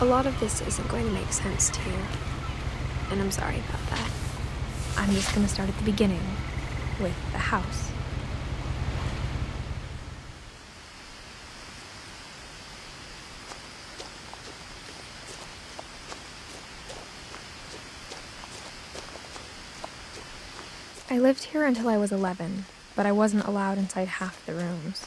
A lot of this isn't going to make sense to you, and I'm sorry about that. I'm just going to start at the beginning, with the house. I lived here until I was 11, but I wasn't allowed inside half the rooms.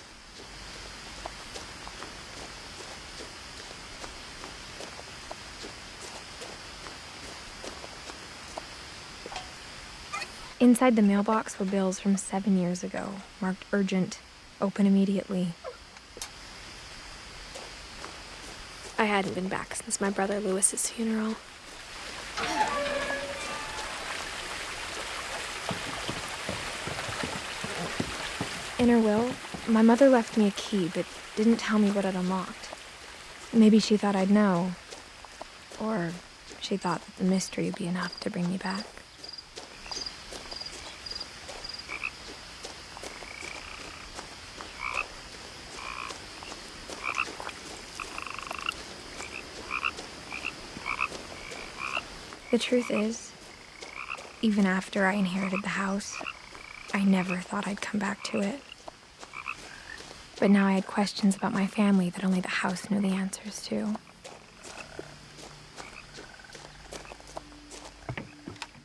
Inside the mailbox were bills from 7 years ago, marked urgent, open immediately. I hadn't been back since my brother Lewis's funeral. In her will, my mother left me a key, but didn't tell me what it unlocked. Maybe she thought I'd know, or she thought that the mystery would be enough to bring me back. The truth is, even after I inherited the house, I never thought I'd come back to it. But now I had questions about my family that only the house knew the answers to.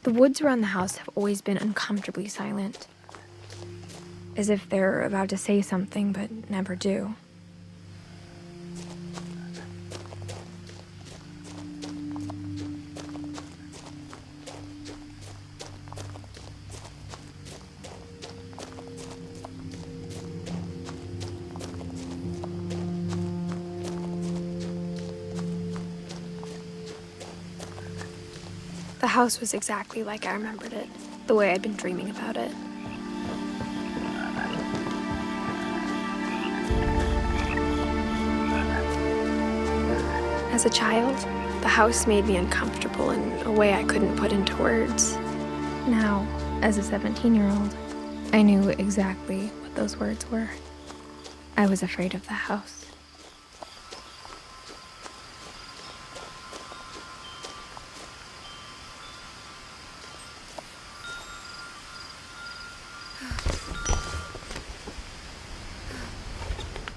The woods around the house have always been uncomfortably silent, as if they're about to say something but never do. The house was exactly like I remembered it, the way I'd been dreaming about it. As a child, the house made me uncomfortable in a way I couldn't put into words. Now, as a 17-year-old, I knew exactly what those words were. I was afraid of the house.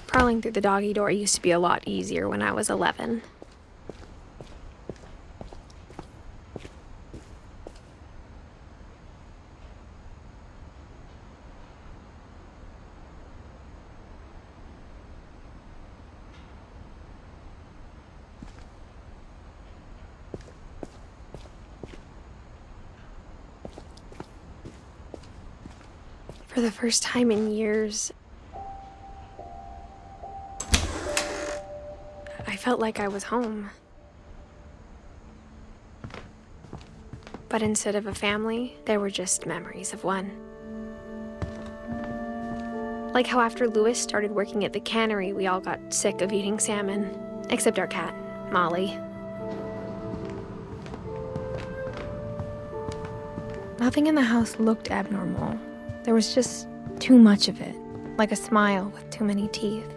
Crawling through the doggy door used to be a lot easier when I was 11. For the first time in years, I felt like I was home. But instead of a family, there were just memories of one. Like how after Lewis started working at the cannery, we all got sick of eating salmon, except our cat, Molly. Nothing in the house looked abnormal. There was just too much of it, like a smile with too many teeth.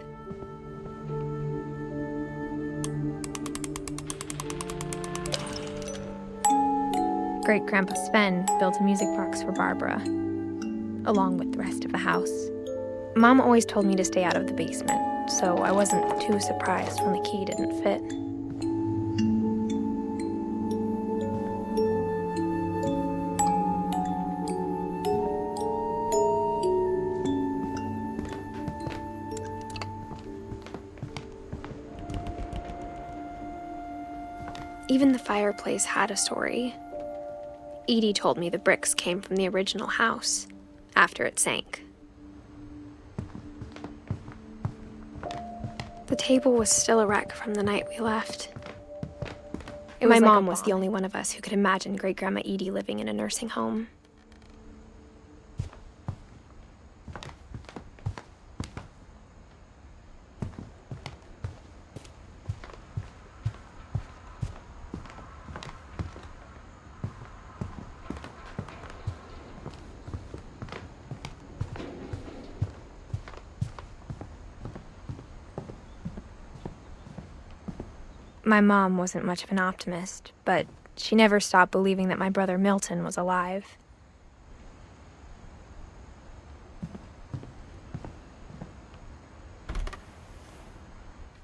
Great-Grandpa Sven built a music box for Barbara, along with the rest of the house. Mom always told me to stay out of the basement, so I wasn't too surprised when the key didn't fit. Even the fireplace had a story. Edie told me the bricks came from the original house, after it sank. The table was still a wreck from the night we left. My mom was the only one of us who could imagine Great-Grandma Edie living in a nursing home. My mom wasn't much of an optimist, but she never stopped believing that my brother Milton was alive.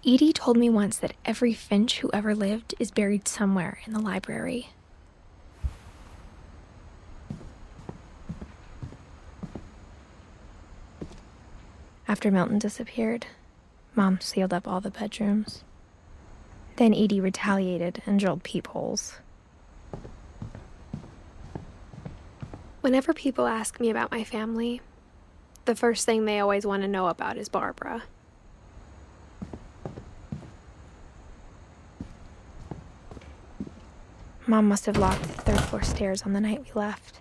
Edie told me once that every Finch who ever lived is buried somewhere in the library. After Milton disappeared, Mom sealed up all the bedrooms. Then Edie retaliated and drilled peepholes. Whenever people ask me about my family, the first thing they always want to know about is Barbara. Mom must have locked the third-floor stairs on the night we left.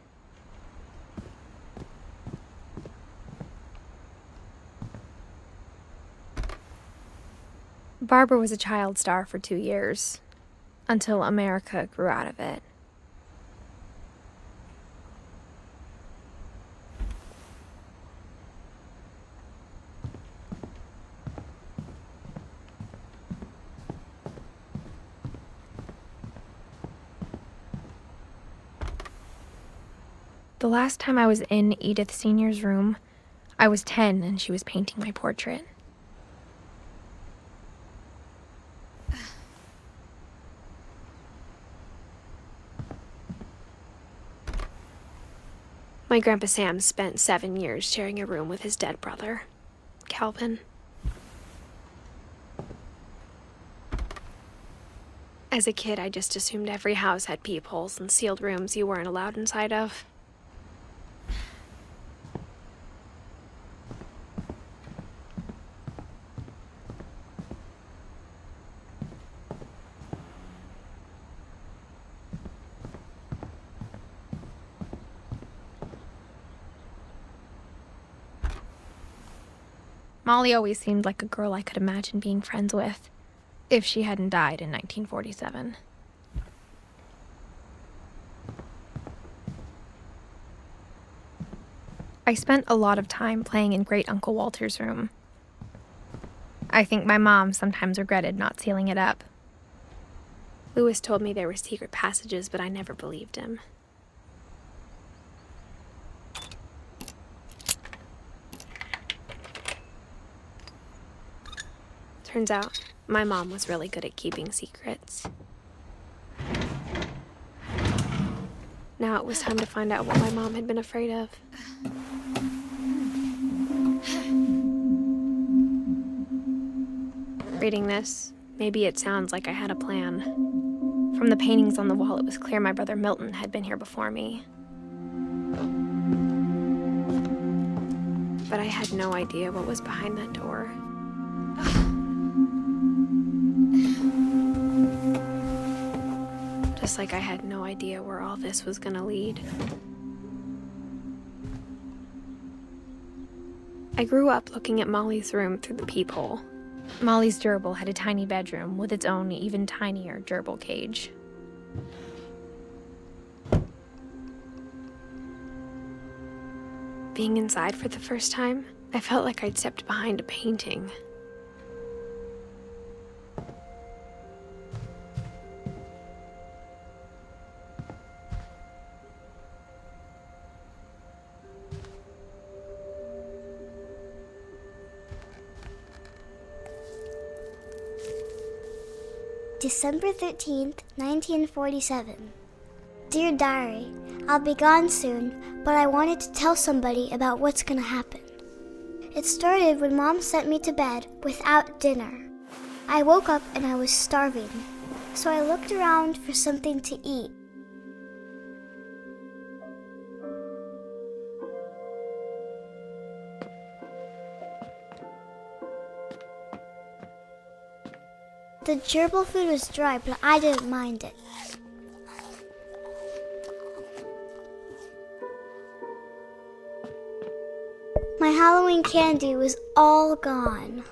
Barbara was a child star for 2 years, until America grew out of it. The last time I was in Edith Sr.'s room, I was 10 and she was painting my portrait. My Grandpa Sam spent 7 years sharing a room with his dead brother, Calvin. As a kid, I just assumed every house had peepholes and sealed rooms you weren't allowed inside of. Molly always seemed like a girl I could imagine being friends with, if she hadn't died in 1947. I spent a lot of time playing in Great Uncle Walter's room. I think my mom sometimes regretted not sealing it up. Lewis told me there were secret passages, but I never believed him. Turns out, my mom was really good at keeping secrets. Now it was time to find out what my mom had been afraid of. Reading this, maybe it sounds like I had a plan. From the paintings on the wall, it was clear my brother Milton had been here before me. But I had no idea what was behind that door. Just like I had no idea where all this was gonna lead. I grew up looking at Molly's room through the peephole. Molly's gerbil had a tiny bedroom with its own even tinier gerbil cage. Being inside for the first time, I felt like I'd stepped behind a painting. December 13th, 1947. Dear Diary, I'll be gone soon, but I wanted to tell somebody about what's gonna happen. It started when Mom sent me to bed without dinner. I woke up and I was starving, so I looked around for something to eat. The gerbil food was dry, but I didn't mind it. My Halloween candy was all gone.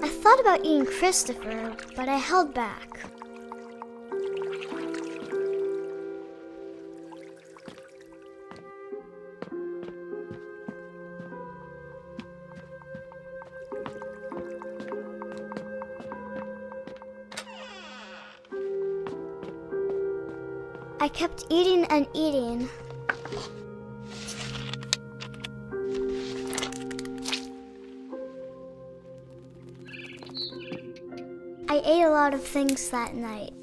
I thought about eating Christopher, but I held back. I kept eating and eating. I ate a lot of things that night.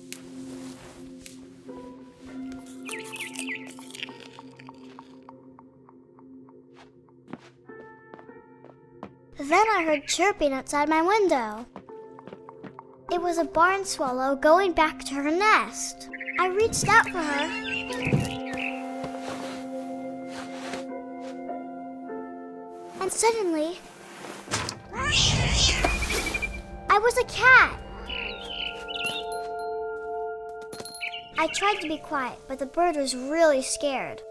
Then I heard chirping outside my window. It was a barn swallow going back to her nest. I reached out for her. And suddenly, I was a cat. I tried to be quiet, but the bird was really scared.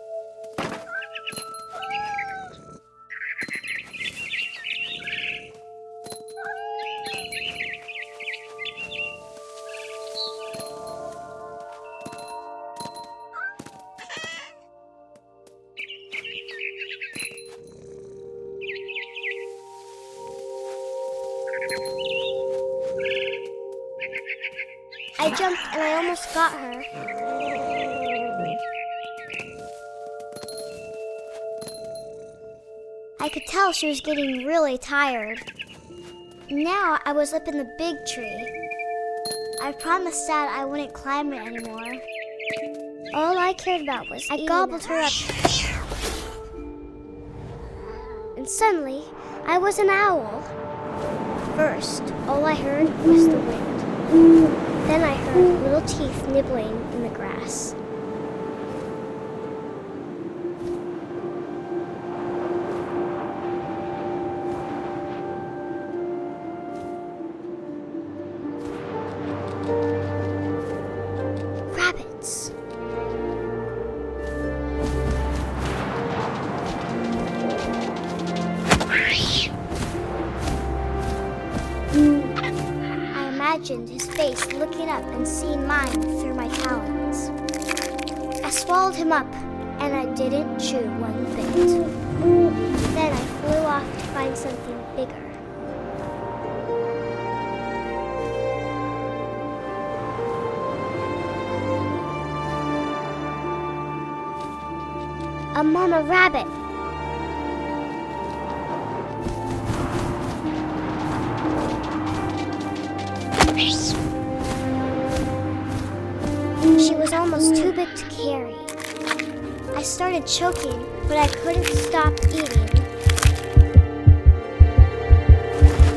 I jumped and I almost got her. I could tell she was getting really tired. Now I was up in the big tree. I promised Dad I wouldn't climb it anymore. All I cared about was I gobbled her up. And suddenly, I was an owl. First, all I heard was the wind. Then I heard little teeth nibbling in the grass. Rabbits. I imagined his face looking up and seeing mine through my talons. I swallowed him up, and I didn't chew one bit. Then I flew off to find something bigger. A mama rabbit. She was almost too big to carry. I started choking, but I couldn't stop eating.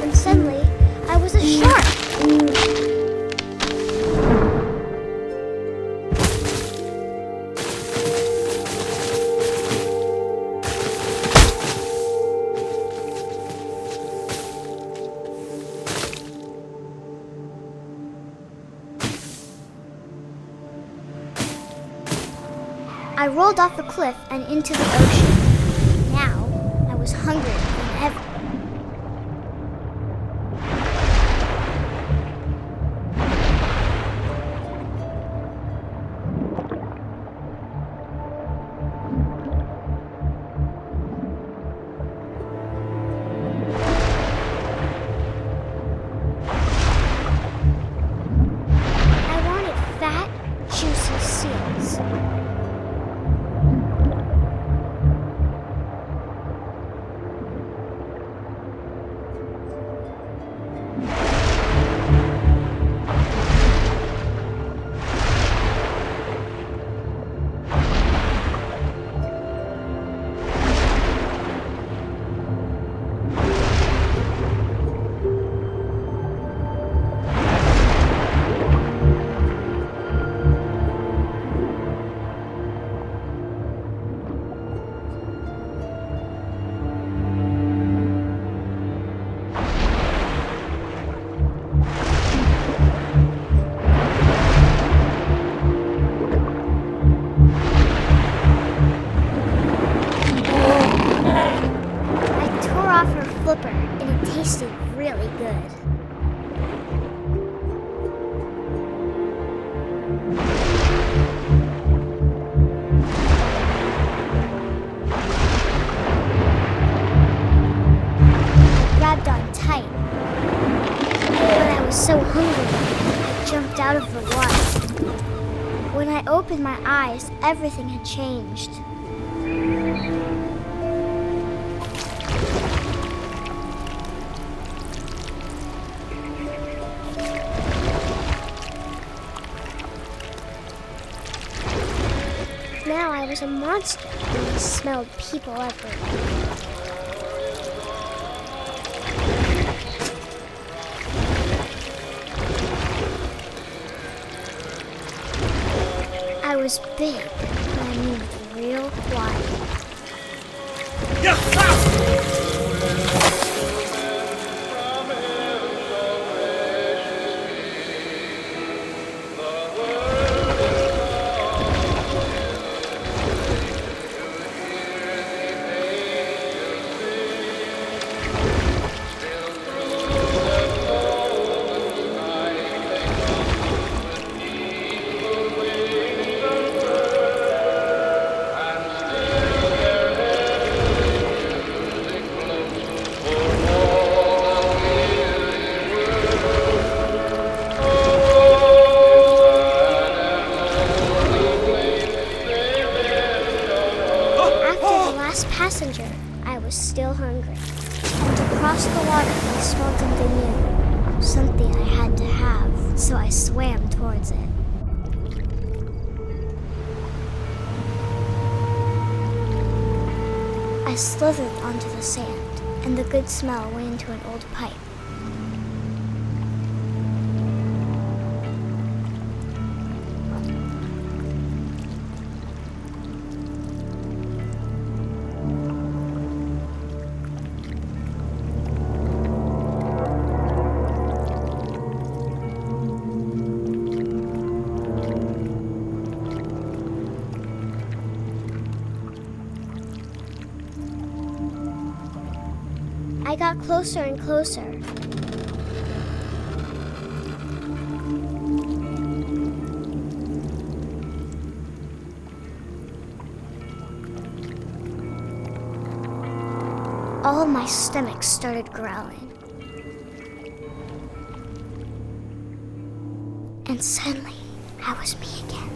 And suddenly, I was a shark. I rolled off the cliff and into the ocean. Now, I was hungrier than ever. I wanted fat, juicy seals. And it tasted really good. I grabbed on tight. But I was so hungry, I jumped out of the water. When I opened my eyes, everything had changed. Now I was a monster and I smelled people everywhere. I was big, and I moved real quiet. Passenger, I was still hungry. And to cross the water, I smelled something new. Something I had to have, so I swam towards it. I slithered onto the sand, and the good smell went into an old pipe. I got closer and closer. All of my stomach started growling. And suddenly, I was me again.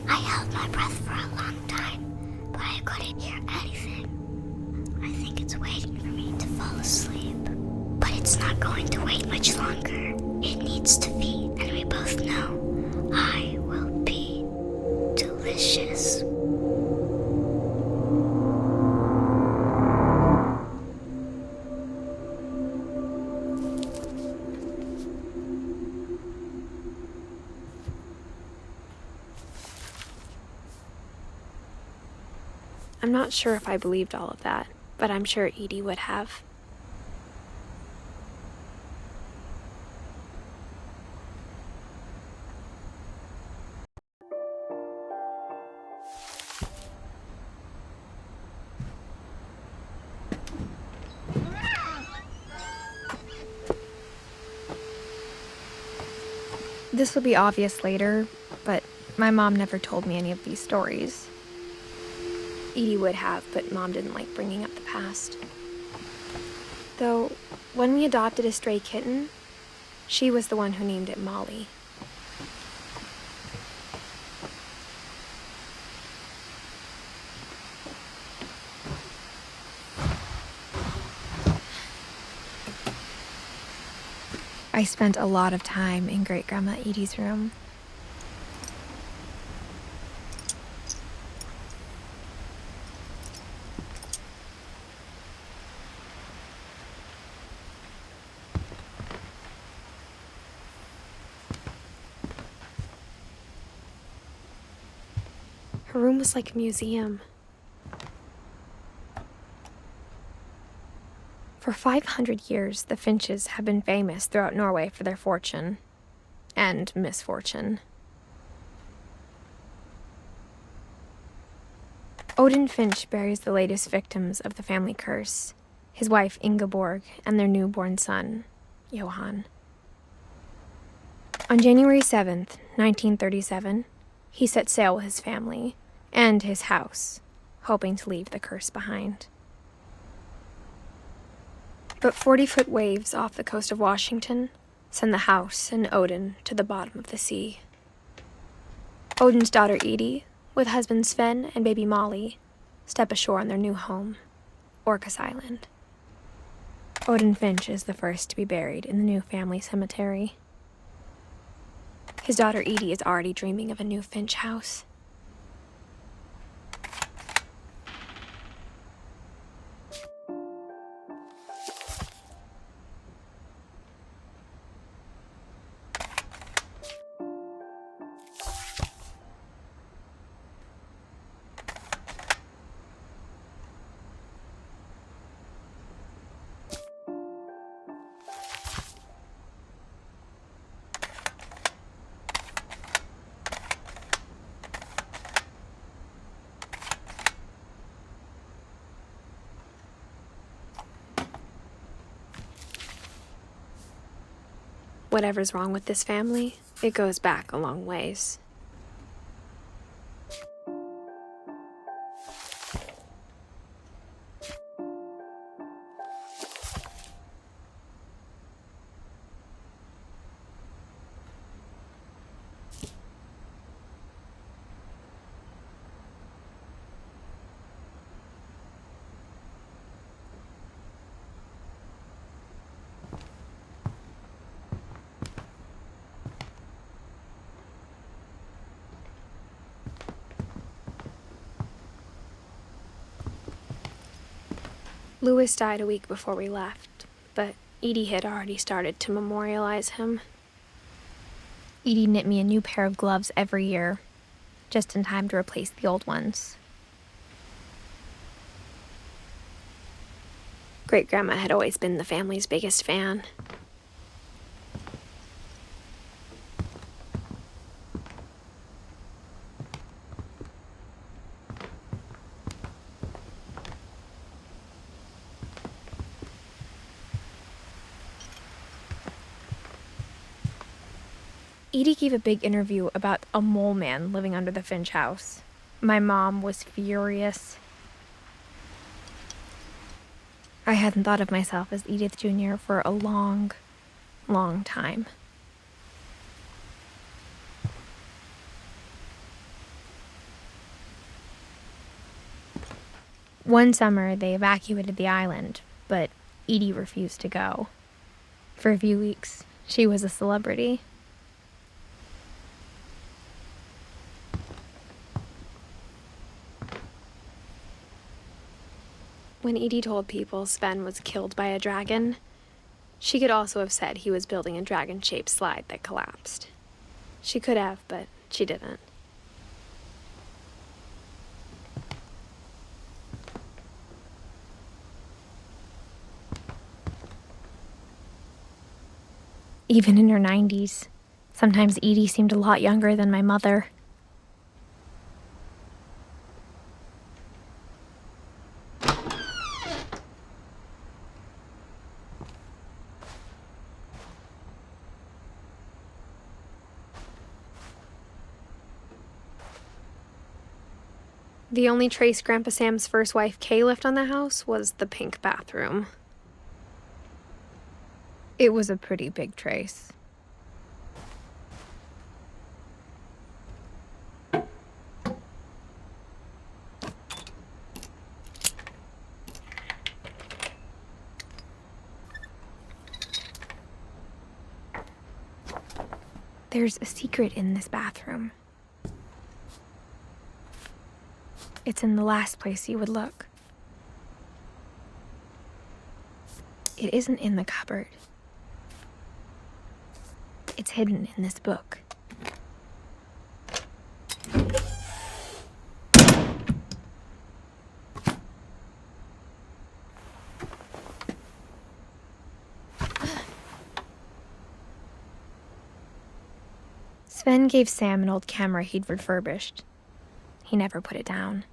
I held my breath for a long time, but I couldn't hear anything. I think it's waiting for me to fall asleep. But it's not going to wait much longer. It needs to feed, and we both know I will be delicious. I'm not sure if I believed all of that, but I'm sure Edie would have. This will be obvious later, but my mom never told me any of these stories. Edie would have, but Mom didn't like bringing up the past. Though, when we adopted a stray kitten, she was the one who named it Molly. I spent a lot of time in Great-Grandma Edie's room. Her room was like a museum. For 500 years, the Finches have been famous throughout Norway for their fortune and misfortune. Odin Finch buries the latest victims of the family curse, his wife Ingeborg and their newborn son, Johan. On January 7th, 1937, he set sail with his family and his house, hoping to leave the curse behind. But 40-foot waves off the coast of Washington send the house and Odin to the bottom of the sea. Odin's daughter Edie, with husband Sven and baby Molly, step ashore on their new home, Orcas Island. Odin Finch is the first to be buried in the new family cemetery. His daughter Edie is already dreaming of a new Finch house. Whatever's wrong with this family, it goes back a long ways. Louis died a week before we left, but Edie had already started to memorialize him. Edie knit me a new pair of gloves every year, just in time to replace the old ones. Great-grandma had always been the family's biggest fan. Edie gave a big interview about a mole man living under the Finch house. My mom was furious. I hadn't thought of myself as Edith Jr. for a long, long time. One summer, they evacuated the island, but Edie refused to go. For a few weeks, she was a celebrity. When Edie told people Sven was killed by a dragon, she could also have said he was building a dragon-shaped slide that collapsed. She could have, but she didn't. Even in her 90s, sometimes Edie seemed a lot younger than my mother. The only trace Grandpa Sam's first wife, Kay, left on the house was the pink bathroom. It was a pretty big trace. There's a secret in this bathroom. It's in the last place you would look. It isn't in the cupboard. It's hidden in this book. Sven gave Sam an old camera he'd refurbished. He never put it down.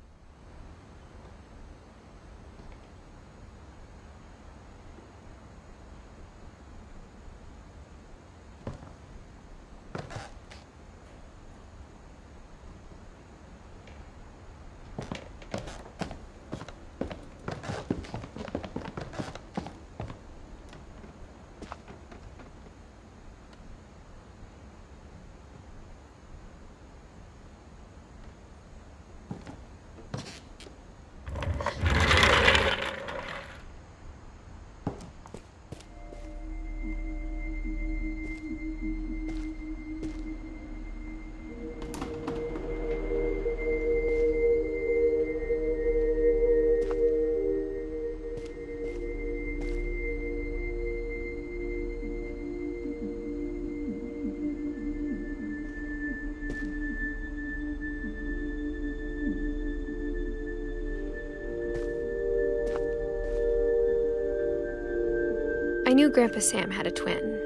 knew Grandpa Sam had a twin.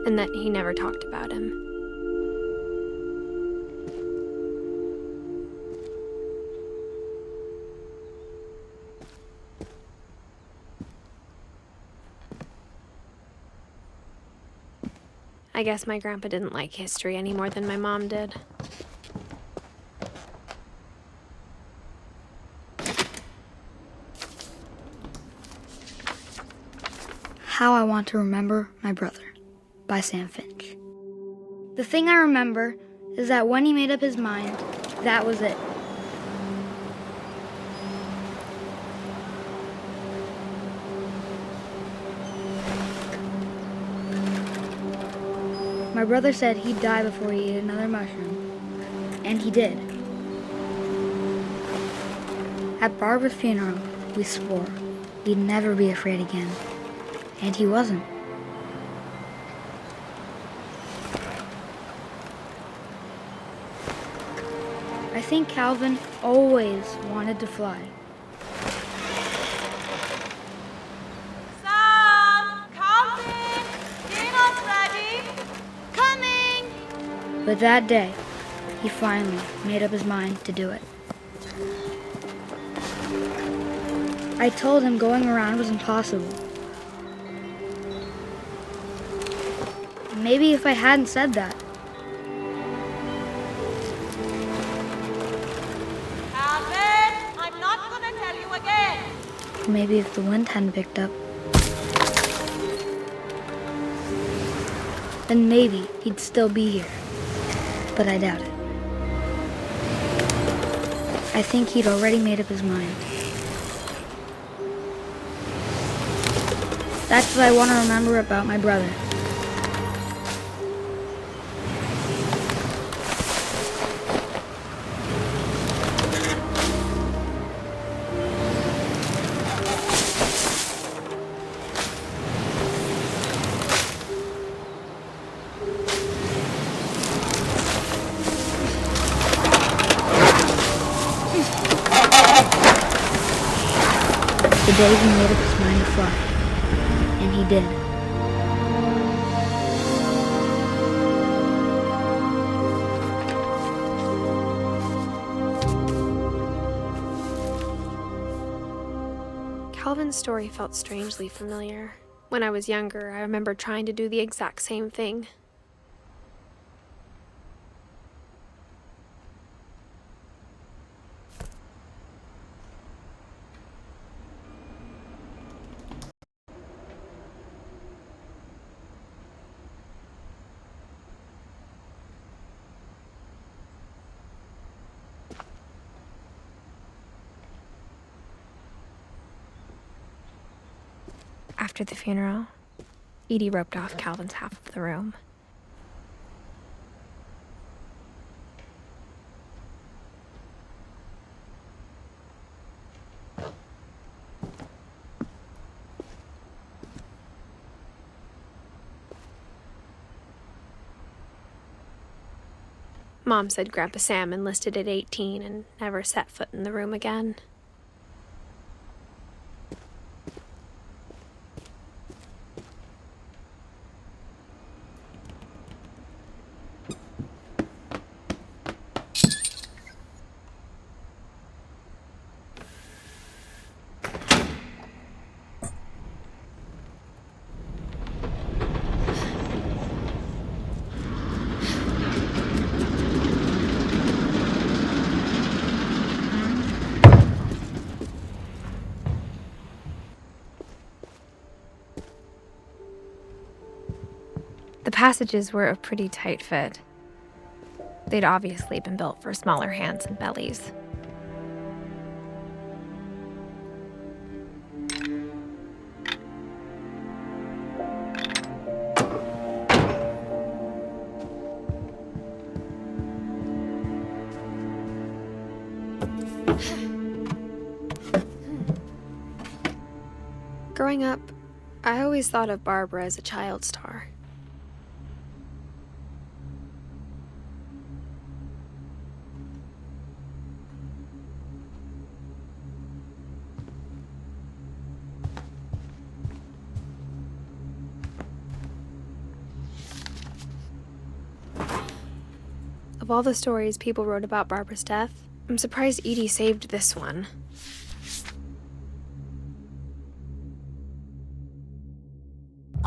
And that he never talked about him. I guess my grandpa didn't like history any more than my mom did. How I Want to Remember My Brother by Sam Finch. The thing I remember is that when he made up his mind, that was it. My brother said he'd die before he ate another mushroom, and he did. At Barbara's funeral, we swore we'd never be afraid again, and he wasn't. I think Calvin always wanted to fly. But that day, he finally made up his mind to do it. I told him going around was impossible. Maybe if I hadn't said that. Calvin, I'm not gonna tell you again. Maybe if the wind hadn't picked up. Then maybe he'd still be here. But I doubt it. I think he'd already made up his mind. That's what I want to remember about my brother. The day he made up his mind to fly. And he did. Calvin's story felt strangely familiar. When I was younger, I remember trying to do the exact same thing. After the funeral, Edie roped off Calvin's half of the room. Mom said Grandpa Sam enlisted at 18 and never set foot in the room again. The passages were a pretty tight fit. They'd obviously been built for smaller hands and bellies. Growing up, I always thought of Barbara as a child star. Of all the stories people wrote about Barbara's death, I'm surprised Edie saved this one.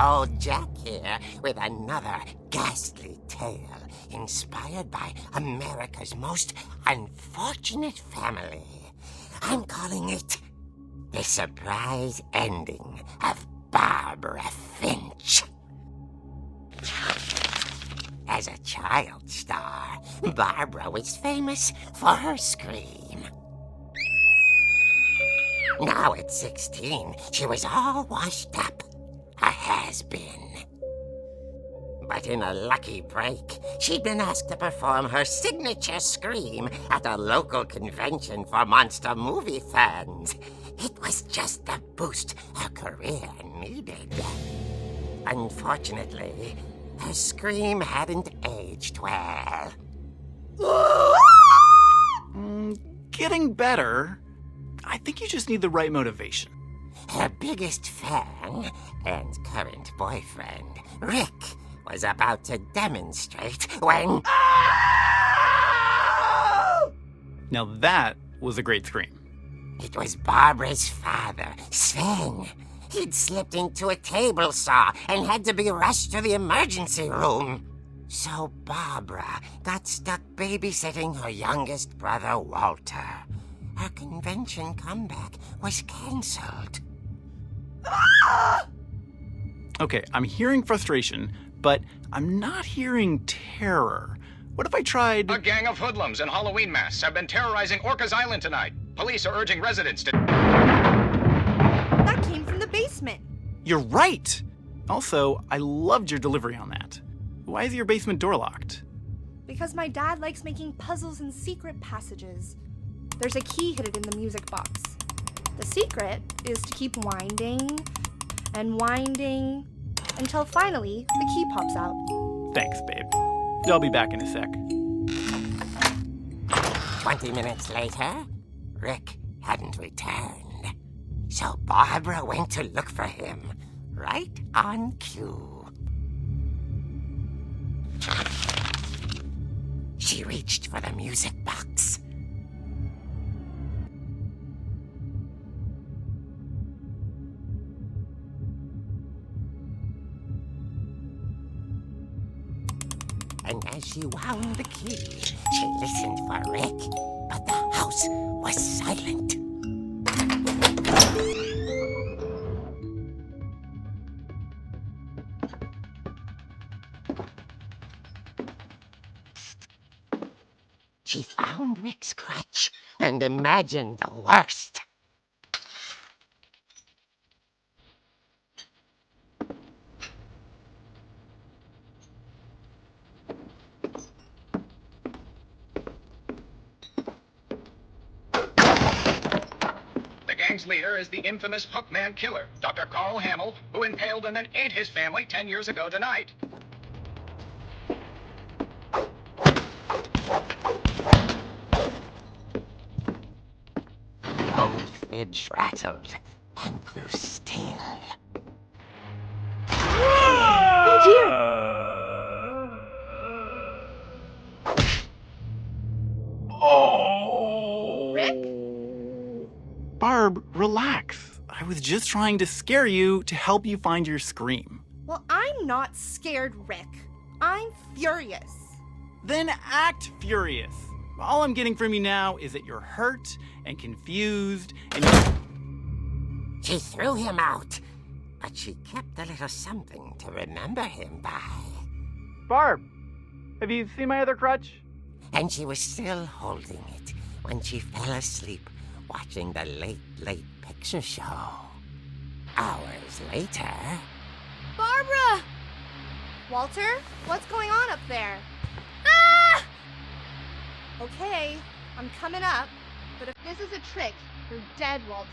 Old Jack here with another ghastly tale inspired by America's most unfortunate family. I'm calling it The Surprise Ending of Barbara Finch. As a child star, Barbara was famous for her scream. Now at 16, she was all washed up. A has-been. But in a lucky break, she'd been asked to perform her signature scream at a local convention for monster movie fans. It was just the boost her career needed. Unfortunately, her scream hadn't aged well. Getting better. I think you just need the right motivation. Her biggest fan and current boyfriend, Rick, was about to demonstrate when... Now that was a great scream. It was Barbara's father, Sven. He'd slipped into a table saw and had to be rushed to the emergency room. So Barbara got stuck babysitting her youngest brother, Walter. Her convention comeback was cancelled. Okay, I'm hearing frustration, but I'm not hearing terror. What if I tried... A gang of hoodlums in Halloween masks have been terrorizing Orcas Island tonight. Police are urging residents to... That came from the basement. You're right! Also, I loved your delivery on that. Why is your basement door locked? Because my dad likes making puzzles and secret passages. There's a key hidden in the music box. The secret is to keep winding and winding until finally the key pops out. Thanks, babe. I'll be back in a sec. 20 minutes later, Rick hadn't returned. So Barbara went to look for him, right on cue. She reached for the music box. And as she wound the key, she listened for Rick, but the house was silent. She found Rick's crutch and imagined the worst. The gang's leader is the infamous Hookman Killer, Dr. Carl Hamill, who impaled and then ate his family 10 years ago tonight. Old Fidge rattled and grew still. Barb, relax. I was just trying to scare you to help you find your scream. Well, I'm not scared, Rick. I'm furious. Then act furious. All I'm getting from you now is that you're hurt and confused and She threw him out, but she kept a little something to remember him by. Barb, have you seen my other crutch? And she was still holding it when she fell asleep watching the late picture show. Hours later... Barbara! Walter, what's going on up there? Ah! Okay, I'm coming up, but if this is a trick, you're dead, Walter.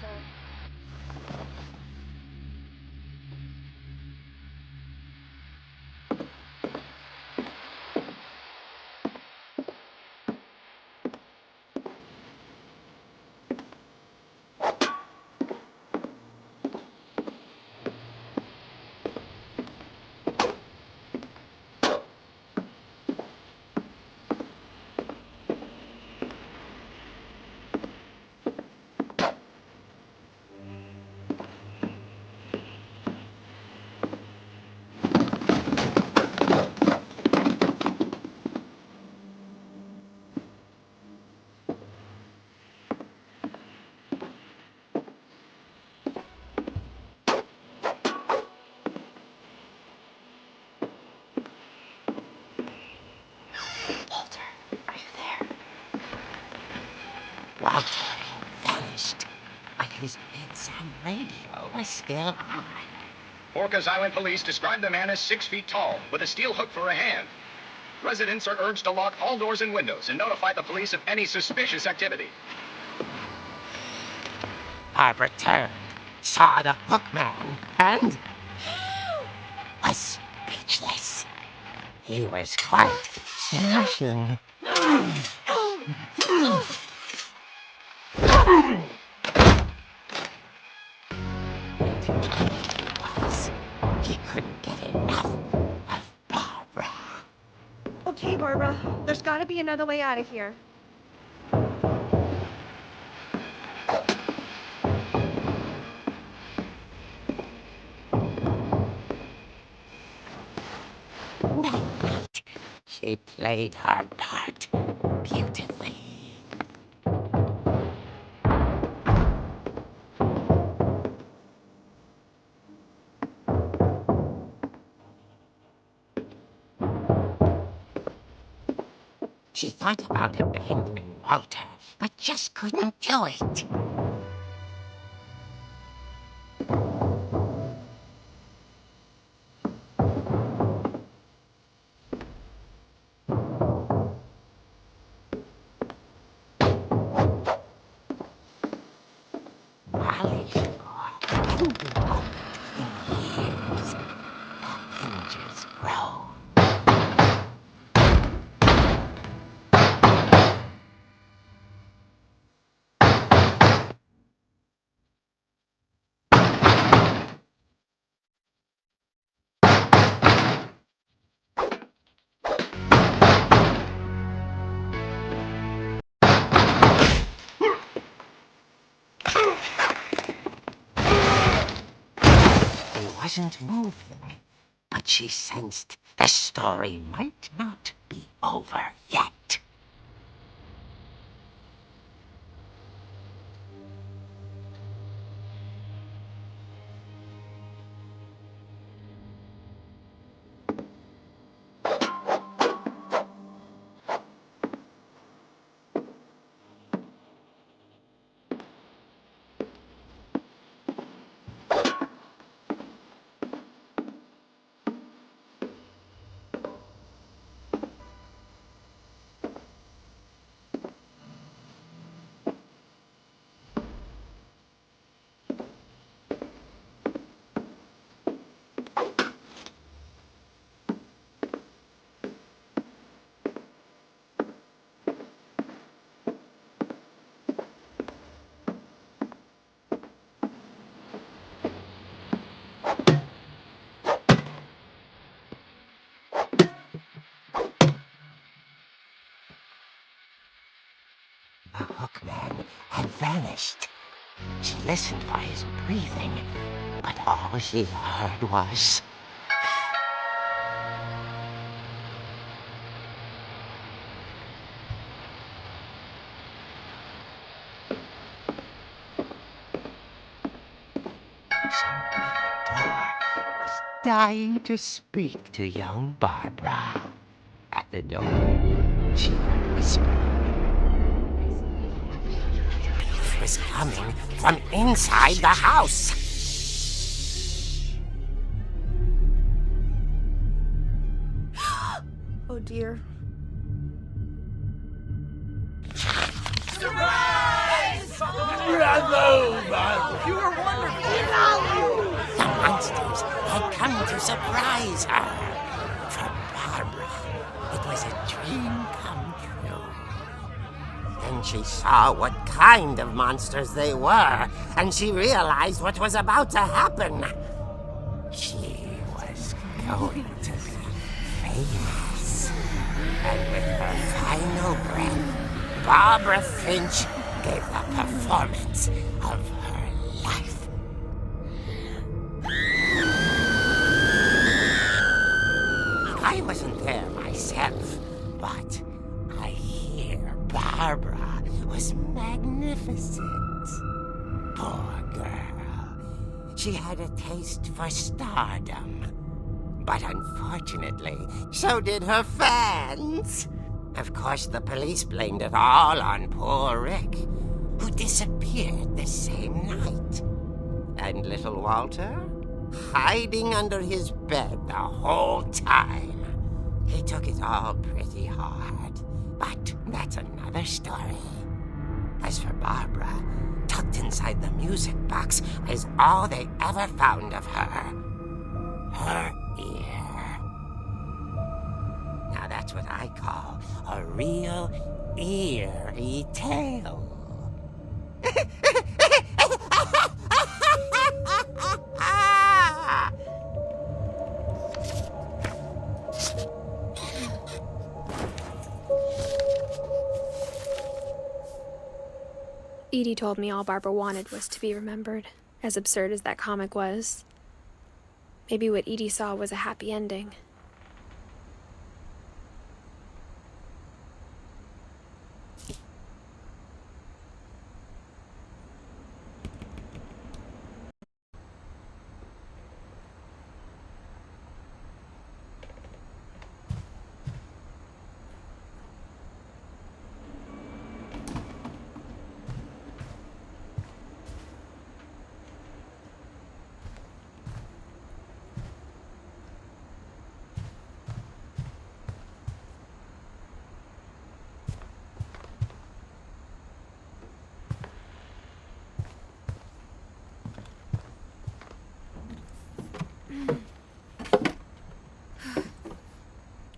Walter, are you there? Walter vanished, but his bedside radio was still on. Orcas Island police described the man as 6 feet tall, with a steel hook for a hand. Residents are urged to lock all doors and windows and notify the police of any suspicious activity. Barbara turned, saw the hookman, and was speechless. He was quite smashing. He couldn't get enough of Barbara. Okay, Barbara, there's gotta be another way out of here. She played her part beautifully. She thought about abandoning Walter, but just couldn't do it. Molly hadn't been opened in years. The hinges grow. He wasn't moving, but she sensed the story might not be over yet. The hookman had vanished. She listened for his breathing, but all she heard was... Something was dying to speak to young Barbara. At the door, she whispered. It was coming from inside the house. Oh dear. You were wonderful. The monsters had come to surprise her. For Barbara, it was a dream come true. Then she saw what kind of monsters they were, and she realized what was about to happen. She was going to be famous. And with her final breath, Barbara Finch gave the performance of her life. I wasn't there myself, but I hear Barbara was magnificent. Poor girl. She had a taste for stardom. But unfortunately, so did her fans. Of course, the police blamed it all on poor Rick, who disappeared the same night. And little Walter? Hiding under his bed the whole time. He took it all pretty hard, but that's another story. As for Barbara, tucked inside the music box is all they ever found of her. Her ear. Now that's what I call a real eerie tale. Edie told me all Barbara wanted was to be remembered, as absurd as that comic was. Maybe what Edie saw was a happy ending.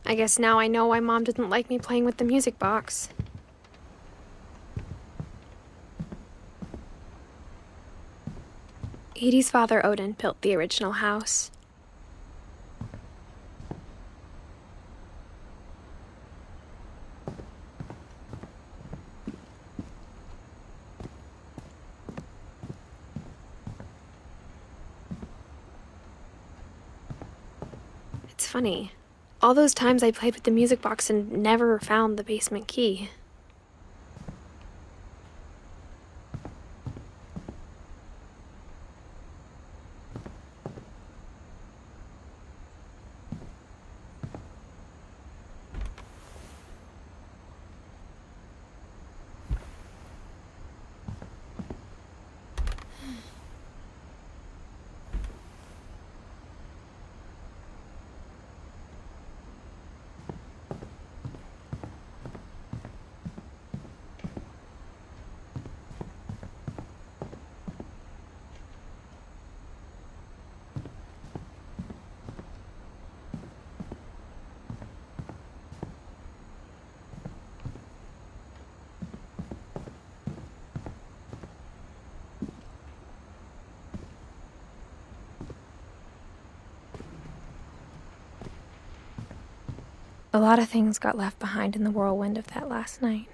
I guess now I know why Mom didn't like me playing with the music box. Edie's father, Odin, built the original house. It's funny. All those times I played with the music box and never found the basement key. A lot of things got left behind in the whirlwind of that last night.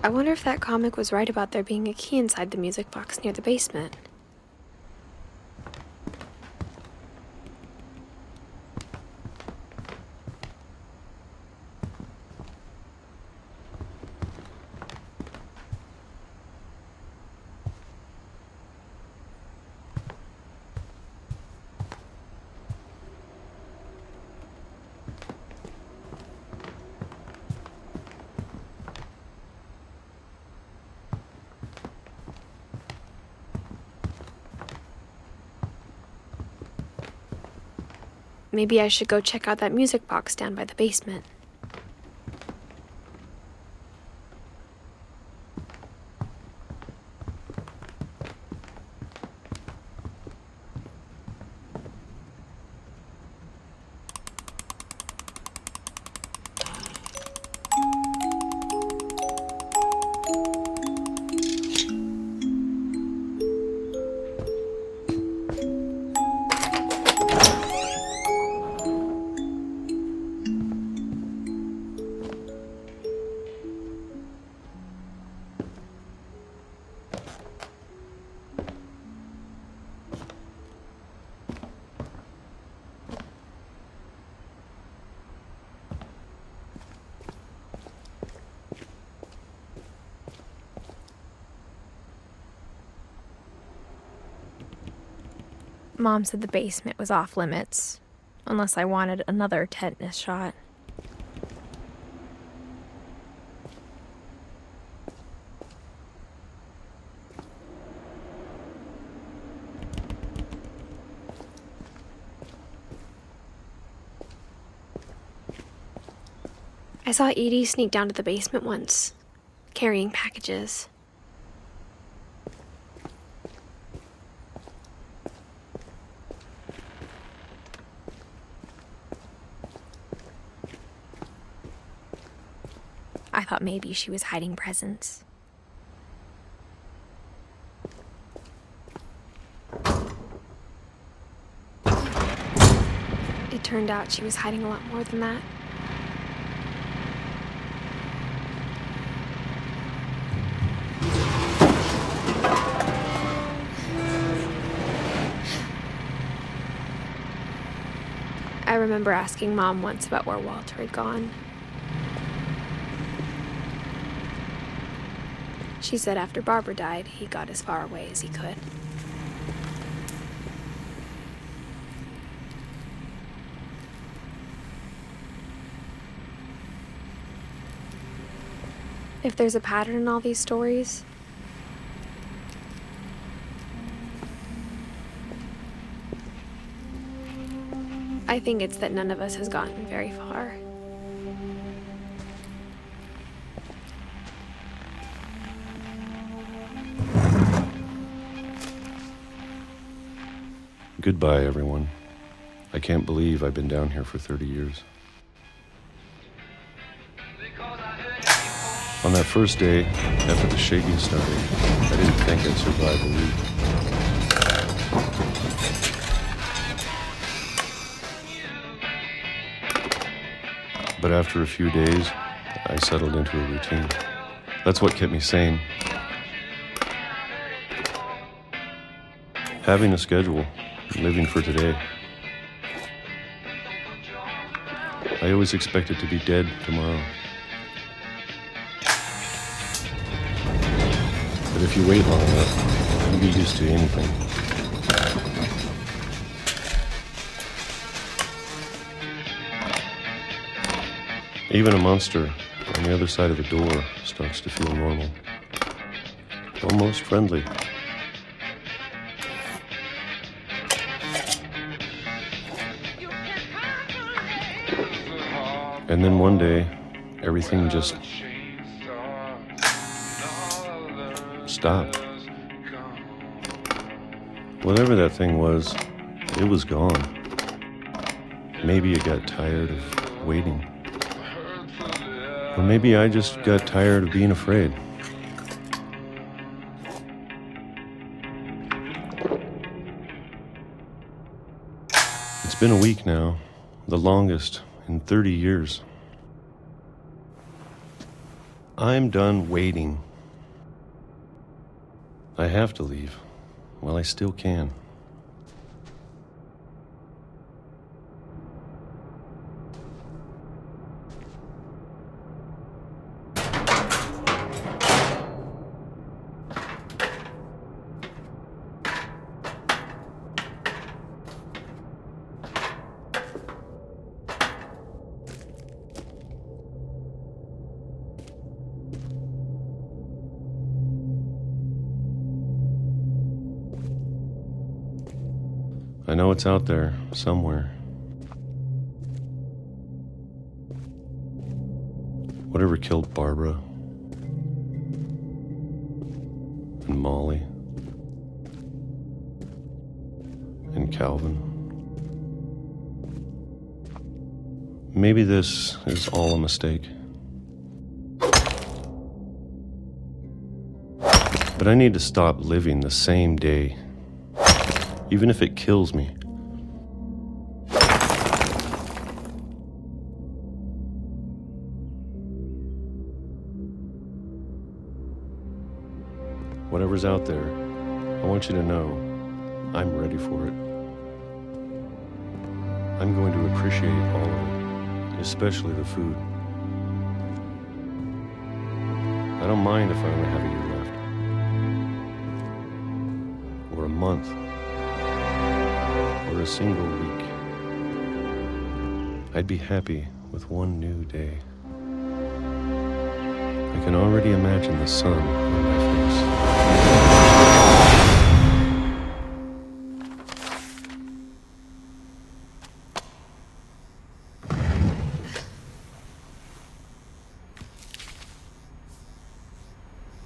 I wonder if that comic was right about there being a key inside the music box near the basement. Maybe I should go check out that music box down by the basement. Mom said the basement was off limits, unless I wanted another tetanus shot. I saw Edie sneak down to the basement once, carrying packages. I thought maybe she was hiding presents. It turned out she was hiding a lot more than that. I remember asking Mom once about where Walter had gone. She said after Barbara died, he got as far away as he could. If there's a pattern in all these stories, I think it's that none of us has gotten very far. Goodbye, everyone. I can't believe I've been down here for 30 years. On that first day, after the shaking started, I didn't think I'd survive a week. But after a few days, I settled into a routine. That's what kept me sane. Having a schedule, living for today. I always expected to be dead tomorrow. But if you wait long enough, you get used to anything. Even a monster on the other side of the door starts to feel normal. Almost friendly. And then one day, everything just stopped. Whatever that thing was, it was gone. Maybe it got tired of waiting. Or maybe I just got tired of being afraid. It's been a week now, the longest in 30 years. I'm done waiting. I have to leave while I still can. I know it's out there, somewhere. Whatever killed Barbara and Molly and Calvin. Maybe this is all a mistake. But I need to stop living the same day. Even if it kills me. Whatever's out there, I want you to know I'm ready for it. I'm going to appreciate all of it, especially the food. I don't mind if I only have a year left. Or a month. for a single week. I'd be happy with one new day. I can already imagine the sun on my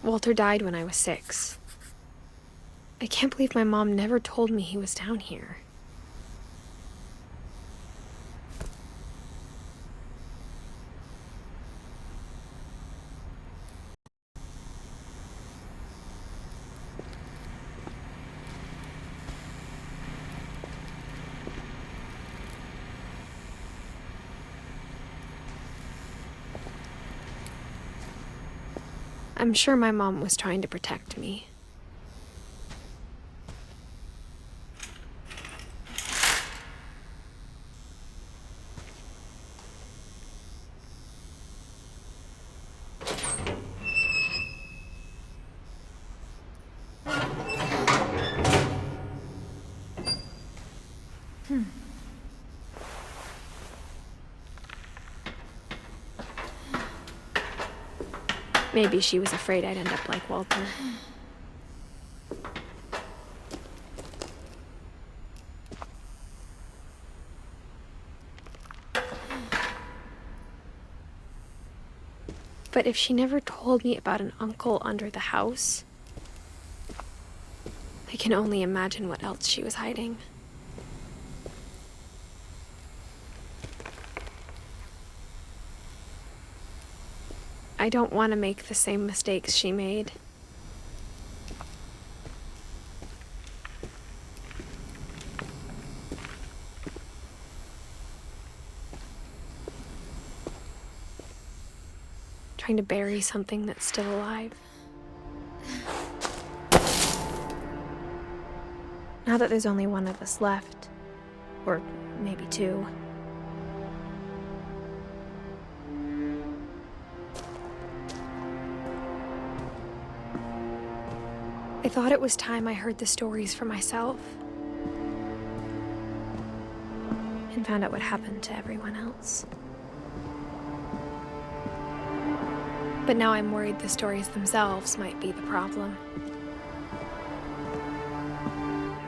Walter died when I was 6. I can't believe my mom never told me he was down here. I'm sure my mom was trying to protect me. Maybe she was afraid I'd end up like Walter. But if she never told me about an uncle under the house, I can only imagine what else she was hiding. I don't want to make the same mistakes she made. Trying to bury something that's still alive. Now that there's only one of us left, or maybe two, I thought it was time I heard the stories for myself and found out what happened to everyone else. But now I'm worried the stories themselves might be the problem.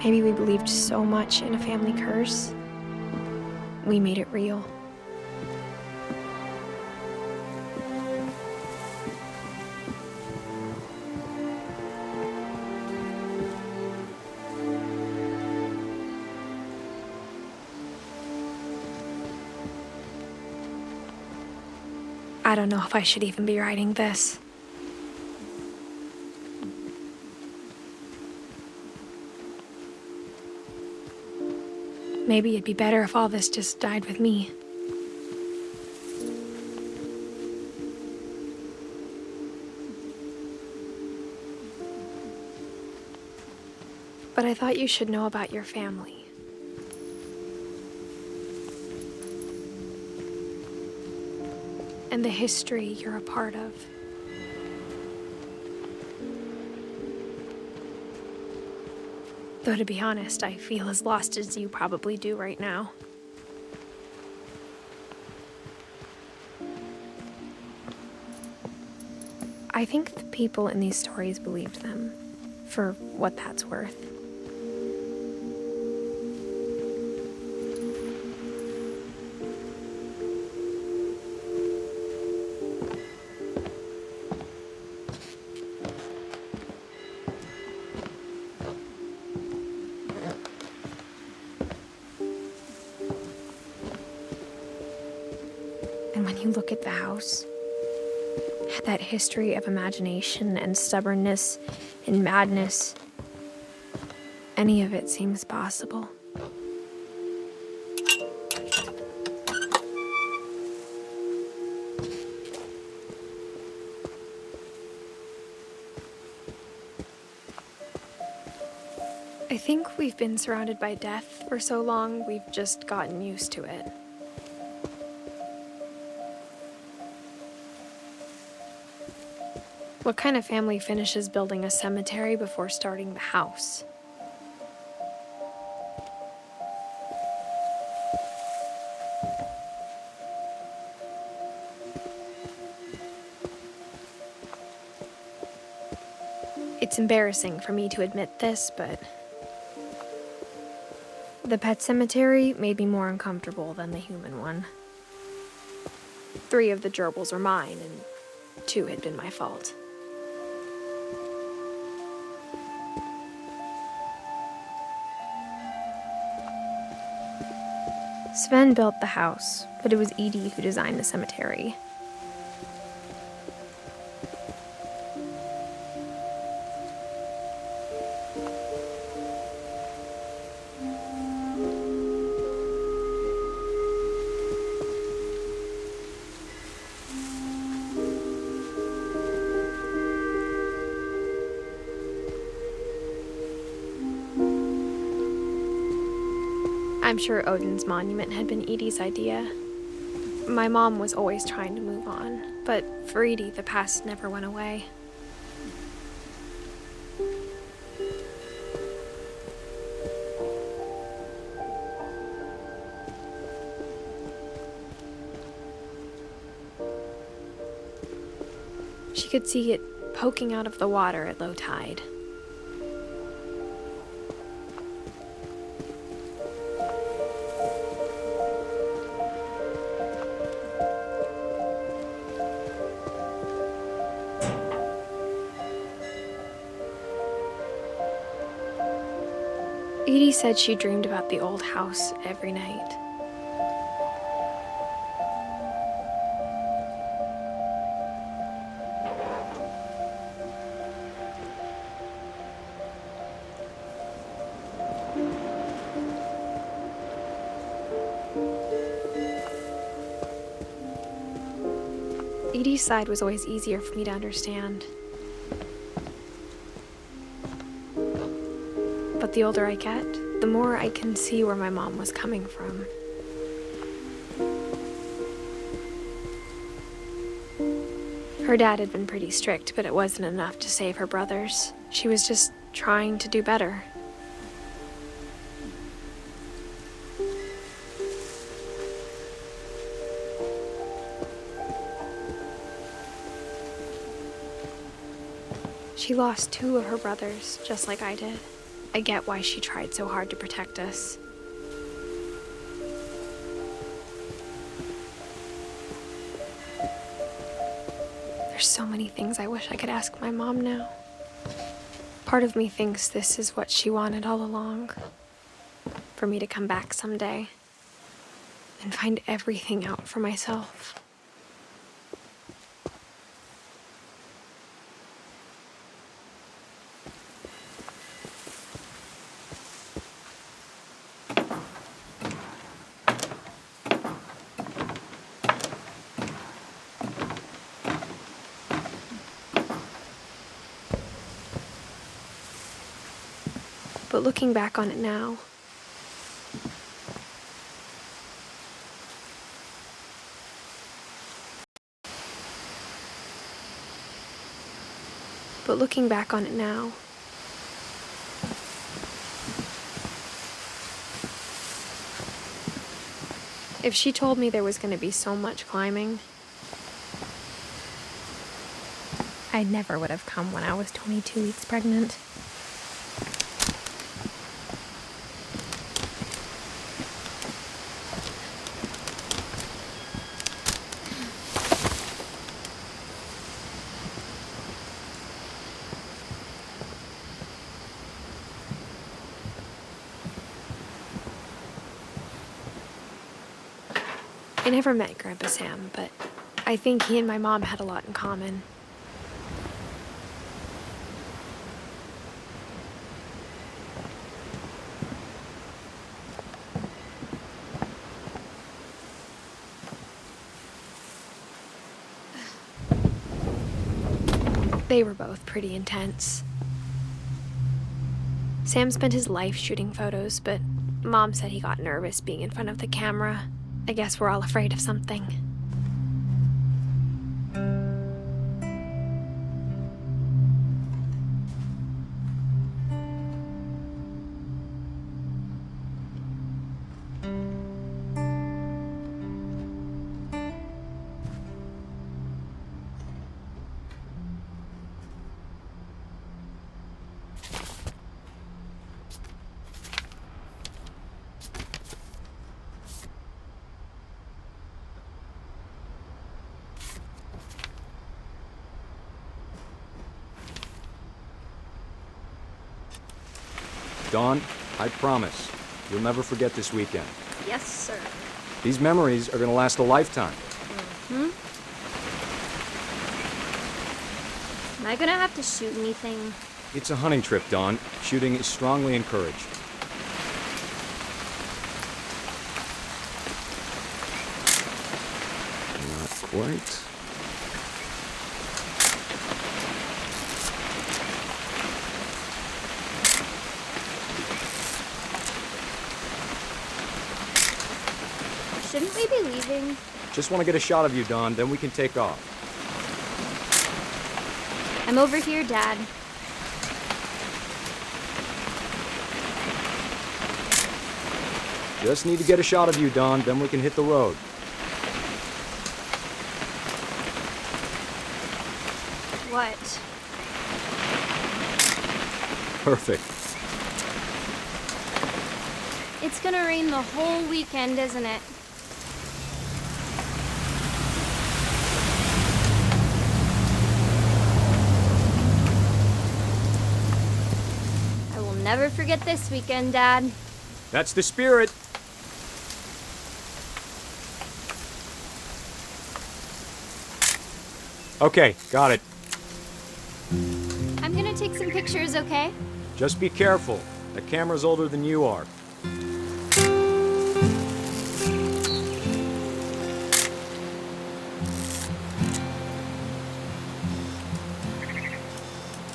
Maybe we believed so much in a family curse, we made it real. I don't know if I should even be writing this. Maybe it'd be better if all this just died with me. But I thought you should know about your family. And the history you're a part of. Though to be honest, I feel as lost as you probably do right now. I think the people in these stories believed them, for what that's worth. And when you look at the house, that history of imagination and stubbornness and madness, any of it seems possible. I think we've been surrounded by death for so long, we've just gotten used to it. What kind of family finishes building a cemetery before starting the house? It's embarrassing for me to admit this, but the pet cemetery made me more uncomfortable than the human one. 3 of the gerbils were mine, and 2 had been my fault. Sven built the house, but it was Edie who designed the cemetery. I'm sure Odin's monument had been Edie's idea. My mom was always trying to move on, but for Edie, the past never went away. She could see it poking out of the water at low tide. Edie said she dreamed about the old house every night. Edie's side was always easier for me to understand. But the older I get, the more I can see where my mom was coming from. Her dad had been pretty strict, but it wasn't enough to save her brothers. She was just trying to do better. She lost 2 of her brothers, just like I did. I get why she tried so hard to protect us. There's so many things I wish I could ask my mom now. Part of me thinks this is what she wanted all along. For me to come back someday and find everything out for myself. But looking back on it now, if she told me there was going to be so much climbing, I never would have come when I was 22 weeks pregnant. I never met Grandpa Sam, but I think he and my mom had a lot in common. They were both pretty intense. Sam spent his life shooting photos, but Mom said he got nervous being in front of the camera. I guess we're all afraid of something. Dawn, I promise, you'll never forget this weekend. Yes, sir. These memories are gonna last a lifetime. Hmm? Am I gonna have to shoot anything? It's a hunting trip, Dawn. Shooting is strongly encouraged. Not quite. Shouldn't we be leaving? Just want to get a shot of you, Dawn, then we can take off. I'm over here, Dad. Just need to get a shot of you, Dawn, then we can hit the road. What? Perfect. It's gonna rain the whole weekend, isn't it? I will never forget this weekend, Dad. That's the spirit. Okay, got it. I'm gonna take some pictures, okay? Just be careful. The camera's older than you are.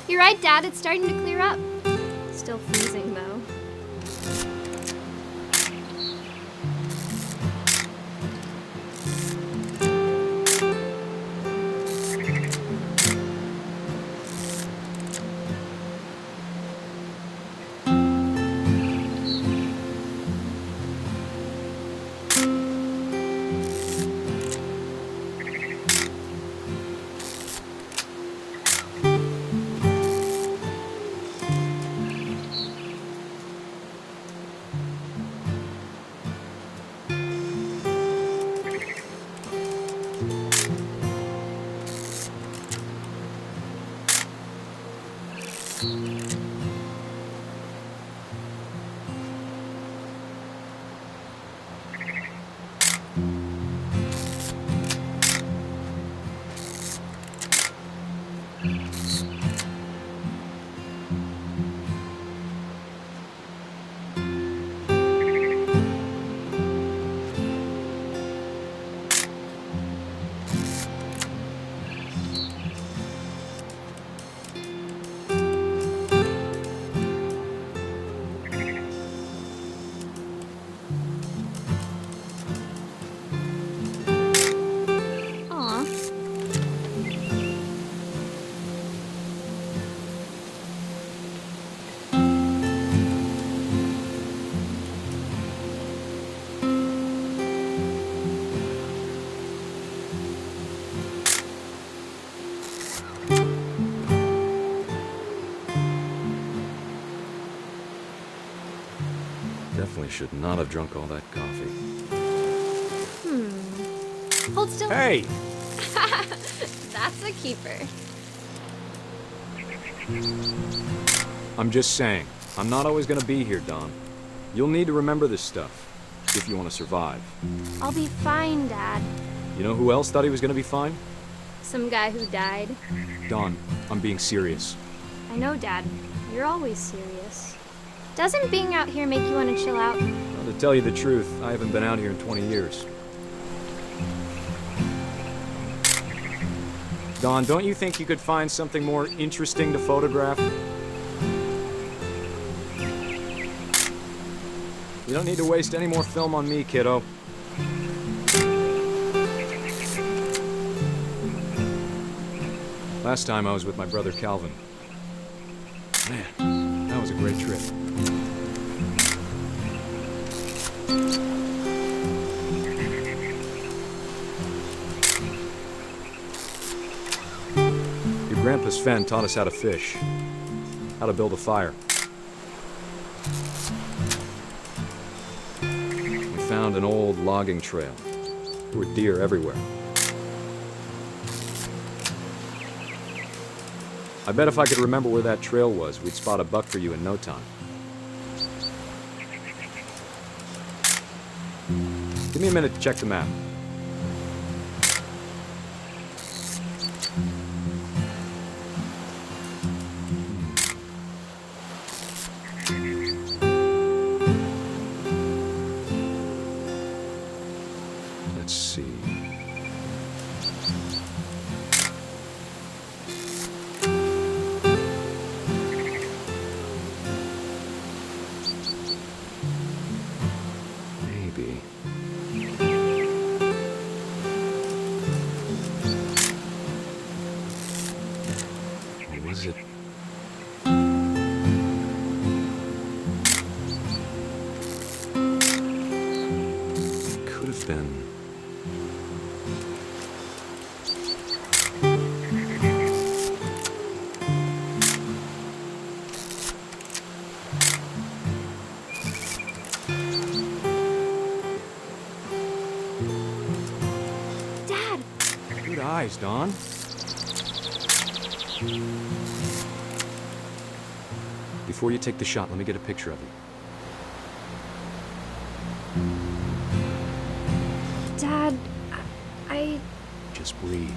You're right, Dad. It's starting to clear up. Still freezing, though. Definitely should not have drunk all that coffee. Hold still. Hey! That's a keeper. I'm just saying, I'm not always gonna be here, Dawn. You'll need to remember this stuff, if you want to survive. I'll be fine, Dad. You know who else thought he was gonna be fine? Some guy who died. Dawn, I'm being serious. I know, Dad. You're always serious. Doesn't being out here make you want to chill out? Well, to tell you the truth, I haven't been out here in 20 years. Dawn, don't you think you could find something more interesting to photograph? You don't need to waste any more film on me, kiddo. Last time I was with my brother Calvin. Man, that was a great trip. Your grandpa Sven taught us how to fish, how to build a fire. We found an old logging trail. There were deer everywhere. I bet if I could remember where that trail was, we'd spot a buck for you in no time. Give me a minute to check the map. Let's see. Maybe. Or was it? It could have been. Dad! Good eyes, Dawn. Before you take the shot, let me get a picture of you. Dad, I... Just breathe.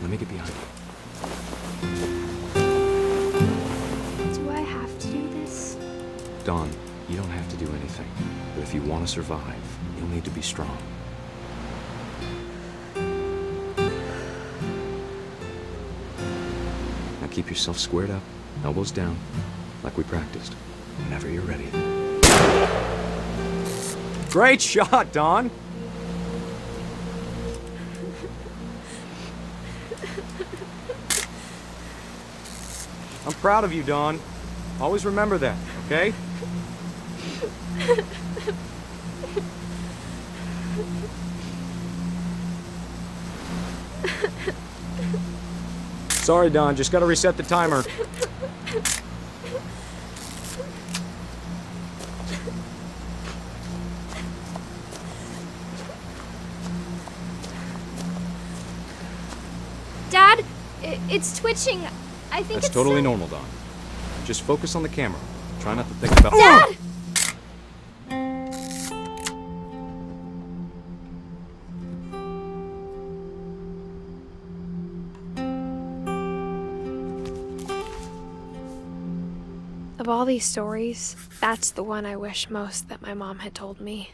Let me get behind you. Do I have to do this? Dawn, you don't have to do anything. But if you want to survive, you'll need to be strong. Now keep yourself squared up, elbows down, like we practiced. Whenever you're ready. Great shot, Dawn! I'm proud of you, Dawn. Always remember that, okay? Sorry, Dawn. Just gotta reset the timer. Dad, it's twitching. I think That's it's totally normal, Dawn. Just focus on the camera. Try not to think about— Dad! Of all these stories, that's the one I wish most that my mom had told me.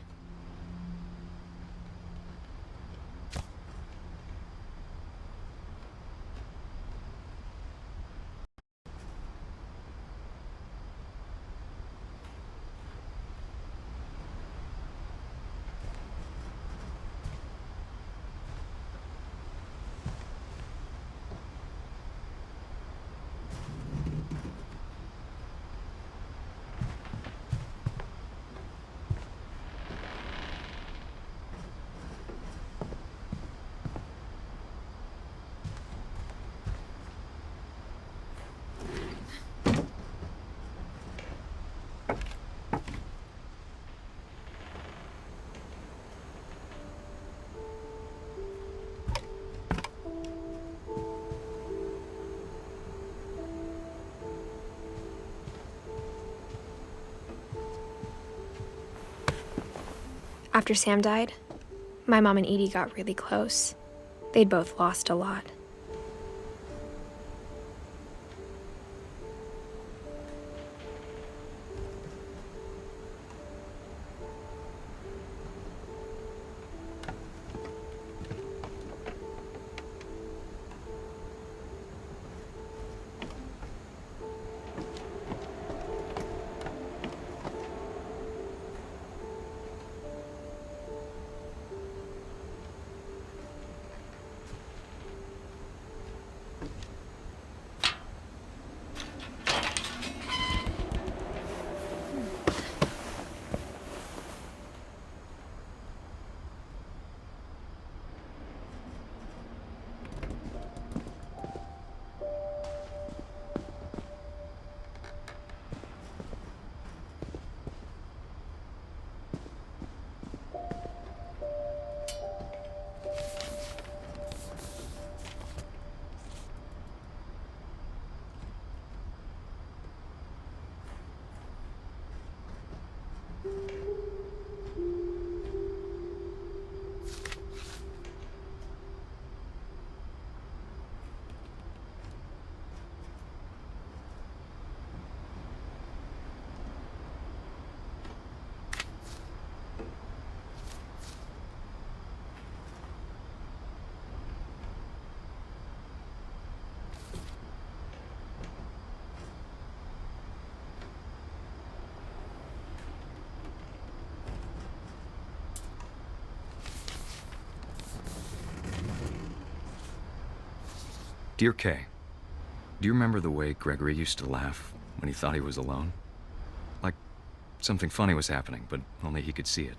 After Sam died, my mom and Edie got really close. They'd both lost a lot. Dear Kay, do you remember the way Gregory used to laugh when he thought he was alone? Like something funny was happening, but only he could see it.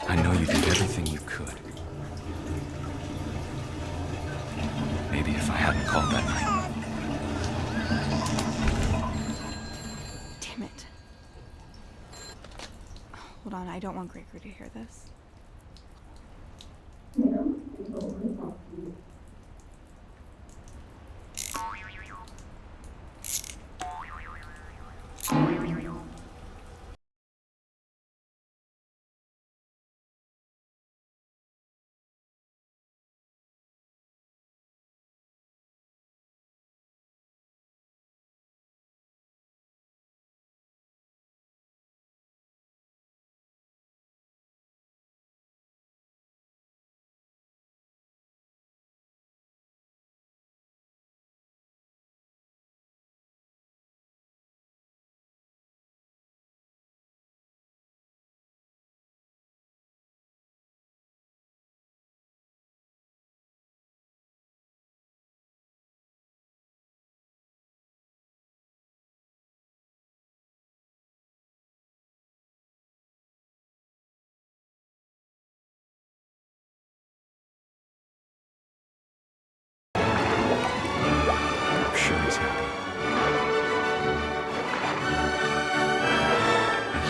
I know you did everything you could. Maybe if I hadn't called that night. Damn it. Hold on, I don't want Gregory to hear this.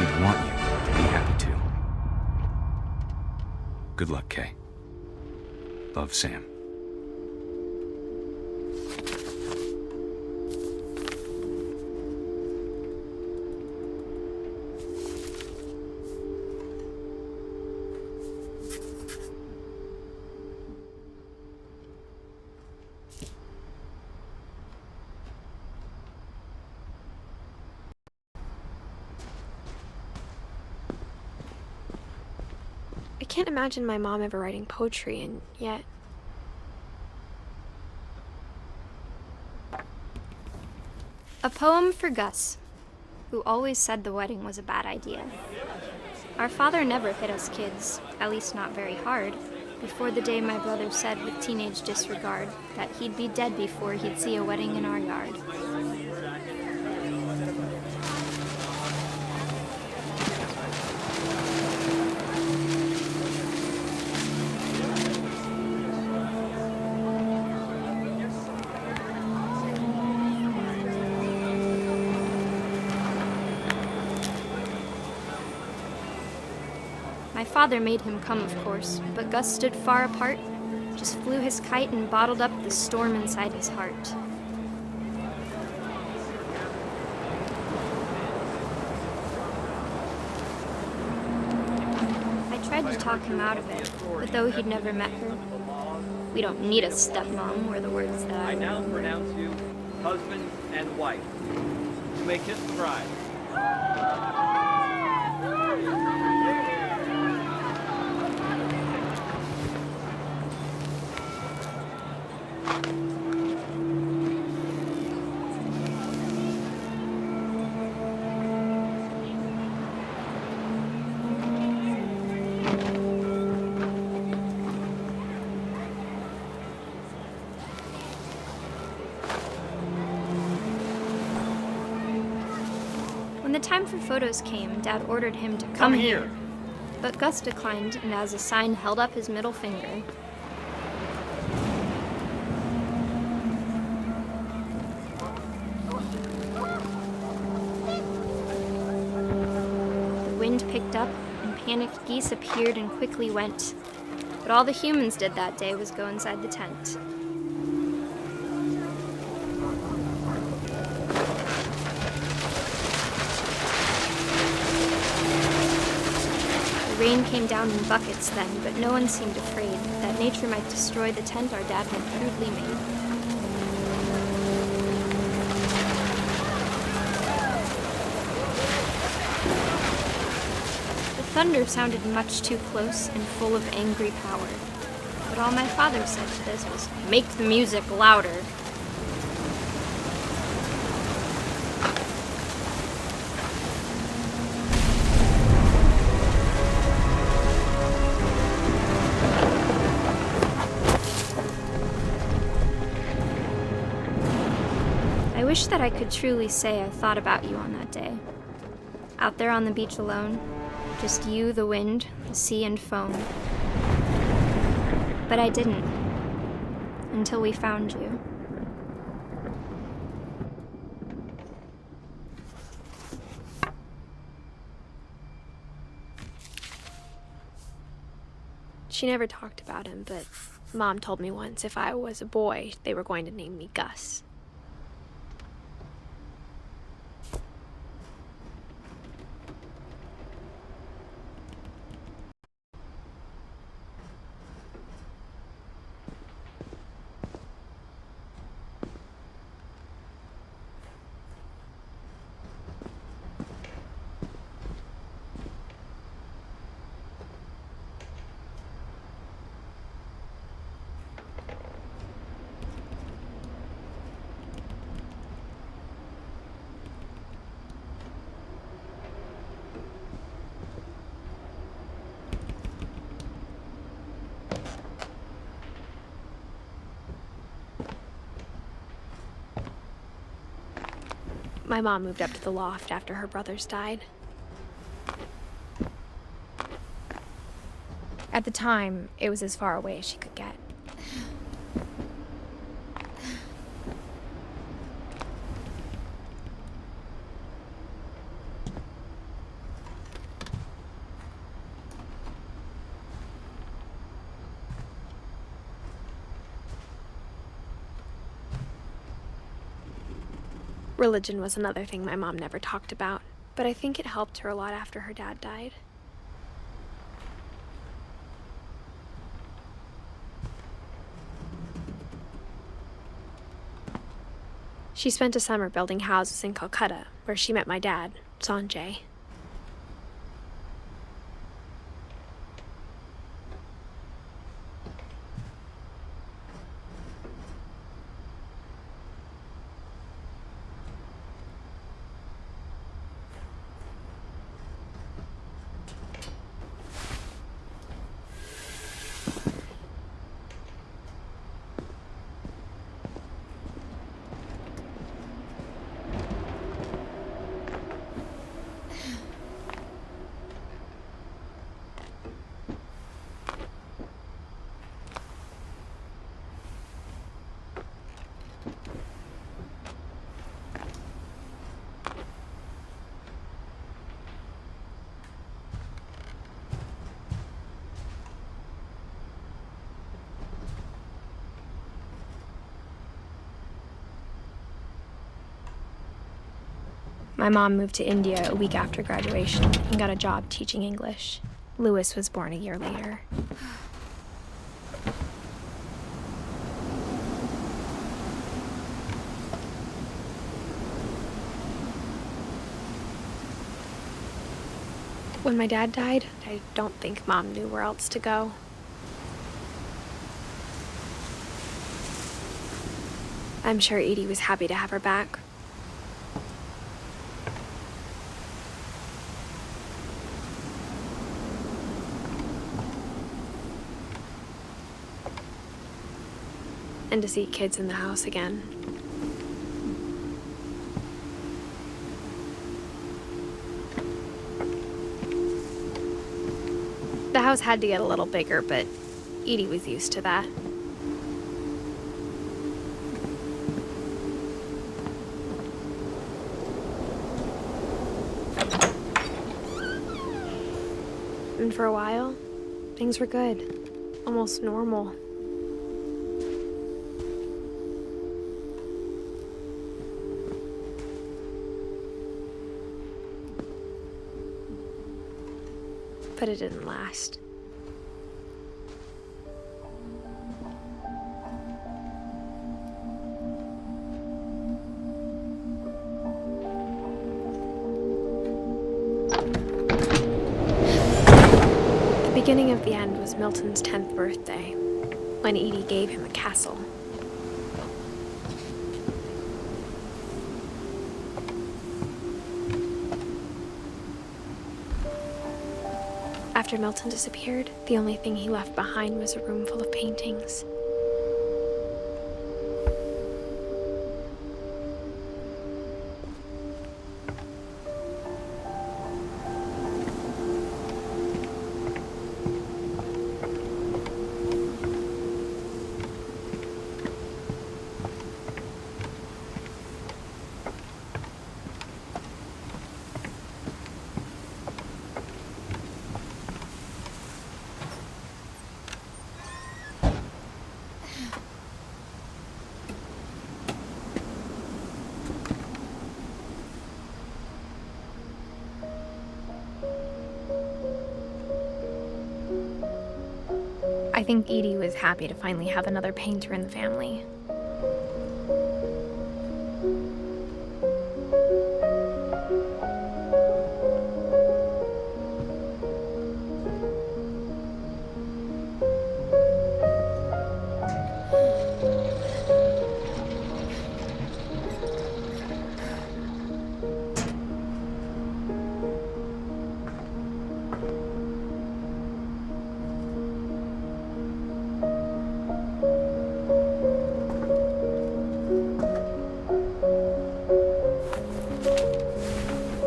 he'd want you to be happy too. Good luck, Kay. Love, Sam. I can't imagine my mom ever writing poetry, and yet... A poem for Gus, who always said the wedding was a bad idea. Our father never hit us kids, at least not very hard, before the day my brother said with teenage disregard that he'd be dead before he'd see a wedding in our yard. My father made him come, of course, but Gus stood far apart, just flew his kite and bottled up the storm inside his heart. I tried to talk him out of it, but though he'd never met her, "We don't need a stepmom," were the words that I now pronounce you husband and wife. You may kiss the bride. When the time for photos came, Dad ordered him to come here. But Gus declined, and as a sign held up his middle finger. The wind picked up, and panicked geese appeared and quickly went. But all the humans did that day was go inside the tent. The rain came down in buckets then, but no one seemed afraid that nature might destroy the tent our dad had crudely made. The thunder sounded much too close and full of angry power, but all my father said to this was, "Make the music louder." I wish that I could truly say I thought about you on that day. Out there on the beach alone, just you, the wind, the sea, and foam. But I didn't, until we found you. She never talked about him, but Mom told me once if I was a boy, they were going to name me Gus. My mom moved up to the loft after her brothers died. At the time, it was as far away as she could get. Religion was another thing my mom never talked about, but I think it helped her a lot after her dad died. She spent a summer building houses in Calcutta, where she met my dad, Sanjay. My mom moved to India a week after graduation and got a job teaching English. Louis was born a year later. When my dad died, I don't think Mom knew where else to go. I'm sure Edie was happy to have her back. And to see kids in the house again. The house had to get a little bigger, but Edie was used to that. And for a while, things were good, almost normal. But it didn't last. The beginning of the end was Milton's 10th birthday, when Edie gave him a castle. After Milton disappeared, the only thing he left behind was a room full of paintings. I think Edie was happy to finally have another painter in the family.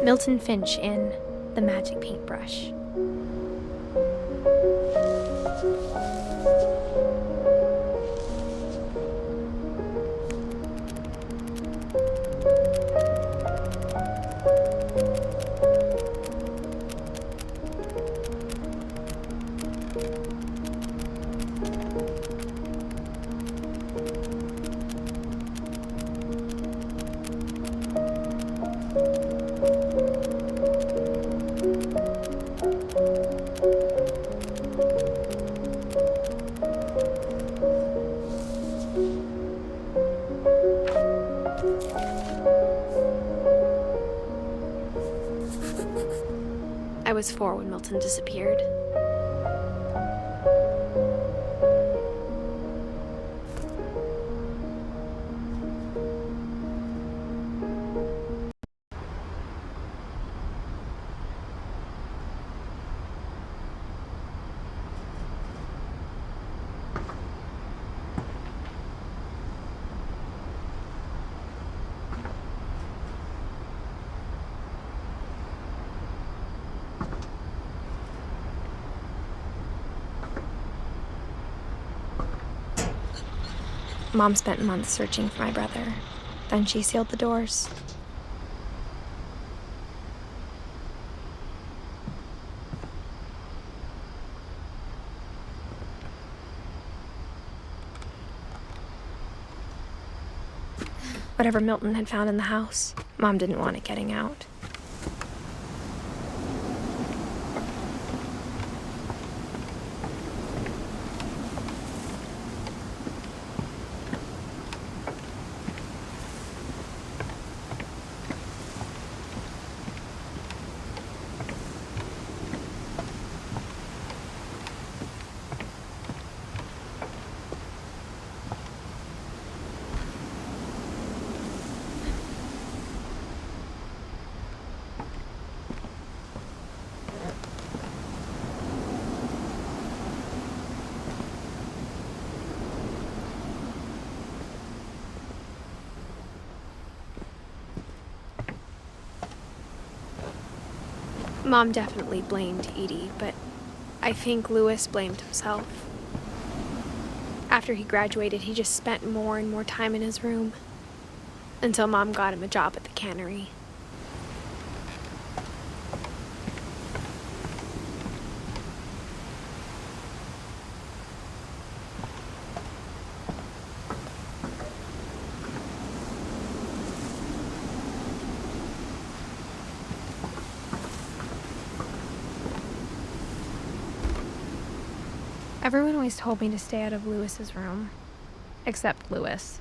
Milton Finch in The Magic Paintbrush. I was 4 when Milton disappeared. Mom spent months searching for my brother. Then she sealed the doors. Whatever Milton had found in the house, Mom didn't want it getting out. Mom definitely blamed Edie, but I think Louis blamed himself. After he graduated, he just spent more and more time in his room, until Mom got him a job at the cannery. Everyone always told me to stay out of Louis's room, except Louis.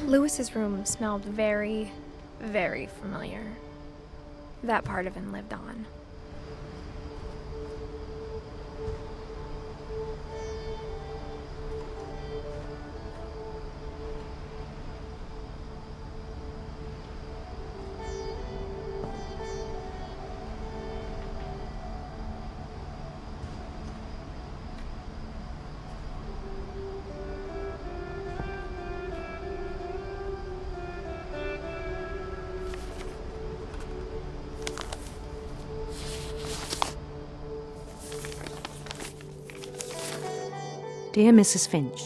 Louis's room smelled very, very familiar. That part of him lived on. Dear Mrs. Finch,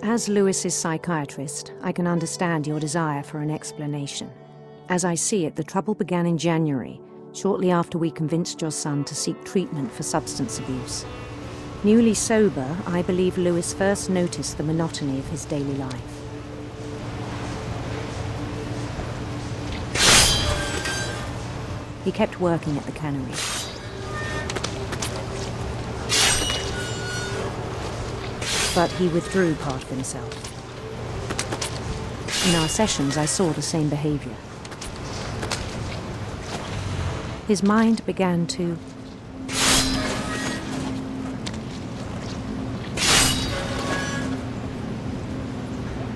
as Louis's psychiatrist, I can understand your desire for an explanation. As I see it, the trouble began in January, shortly after we convinced your son to seek treatment for substance abuse. Newly sober, I believe Louis first noticed the monotony of his daily life. He kept working at the cannery. But he withdrew part of himself. In our sessions, I saw the same behavior. His mind began to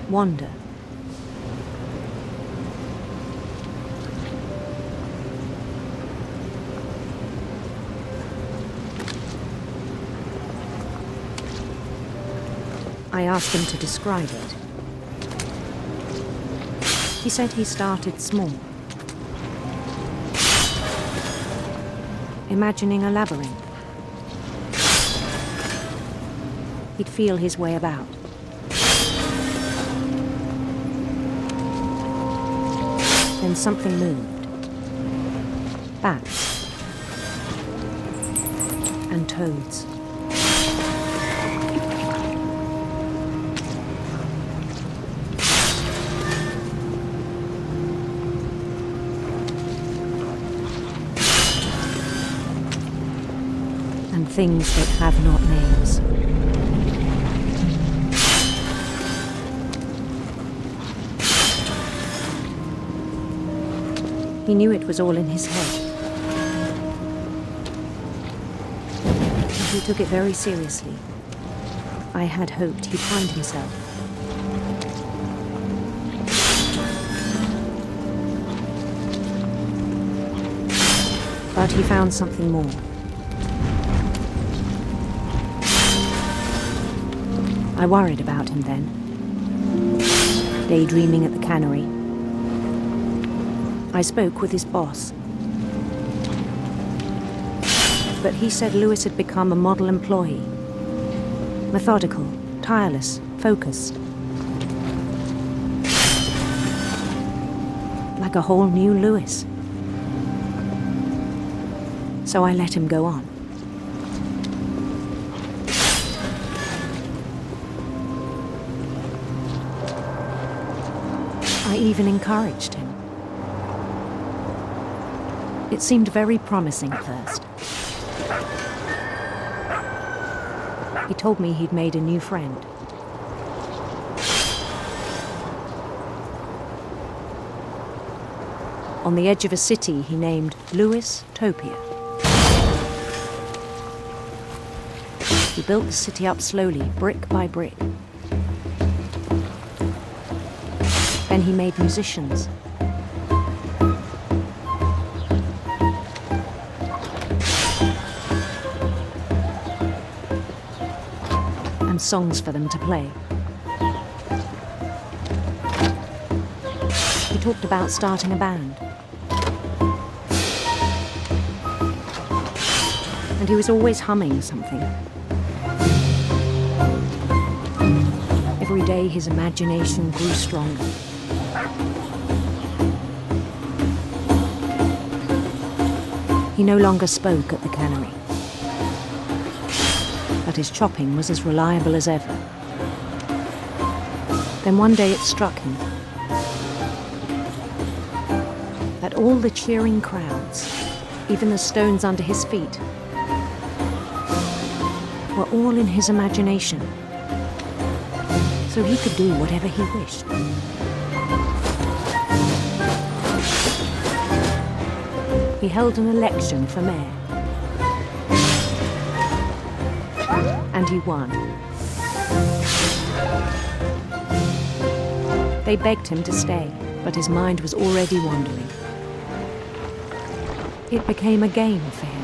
wander. I asked him to describe it. He said he started small, imagining a labyrinth. he'd feel his way about. Then something moved. Bats. And toads. And things that have not names. He knew it was all in his head. He took it very seriously. I had hoped he'd find himself. But he found something more. I worried about him then, daydreaming at the cannery. I spoke with his boss. But he said Lewis had become a model employee. Methodical, tireless, focused. Like a whole new Lewis. So I let him go on. I even encouraged him. It seemed very promising at first. He told me he'd made a new friend. On the edge of a city he named Lewis Topia. He built the city up slowly, brick by brick. Then he made musicians. And songs for them to play. He talked about starting a band. And he was always humming something. Every day his imagination grew stronger. He no longer spoke at the cannery. But his chopping was as reliable as ever. Then one day it struck him that all the cheering crowds, even the stones under his feet, were all in his imagination, so he could do whatever he wished. He held an election for mayor. And he won. They begged him to stay, but his mind was already wandering. It became a game for him.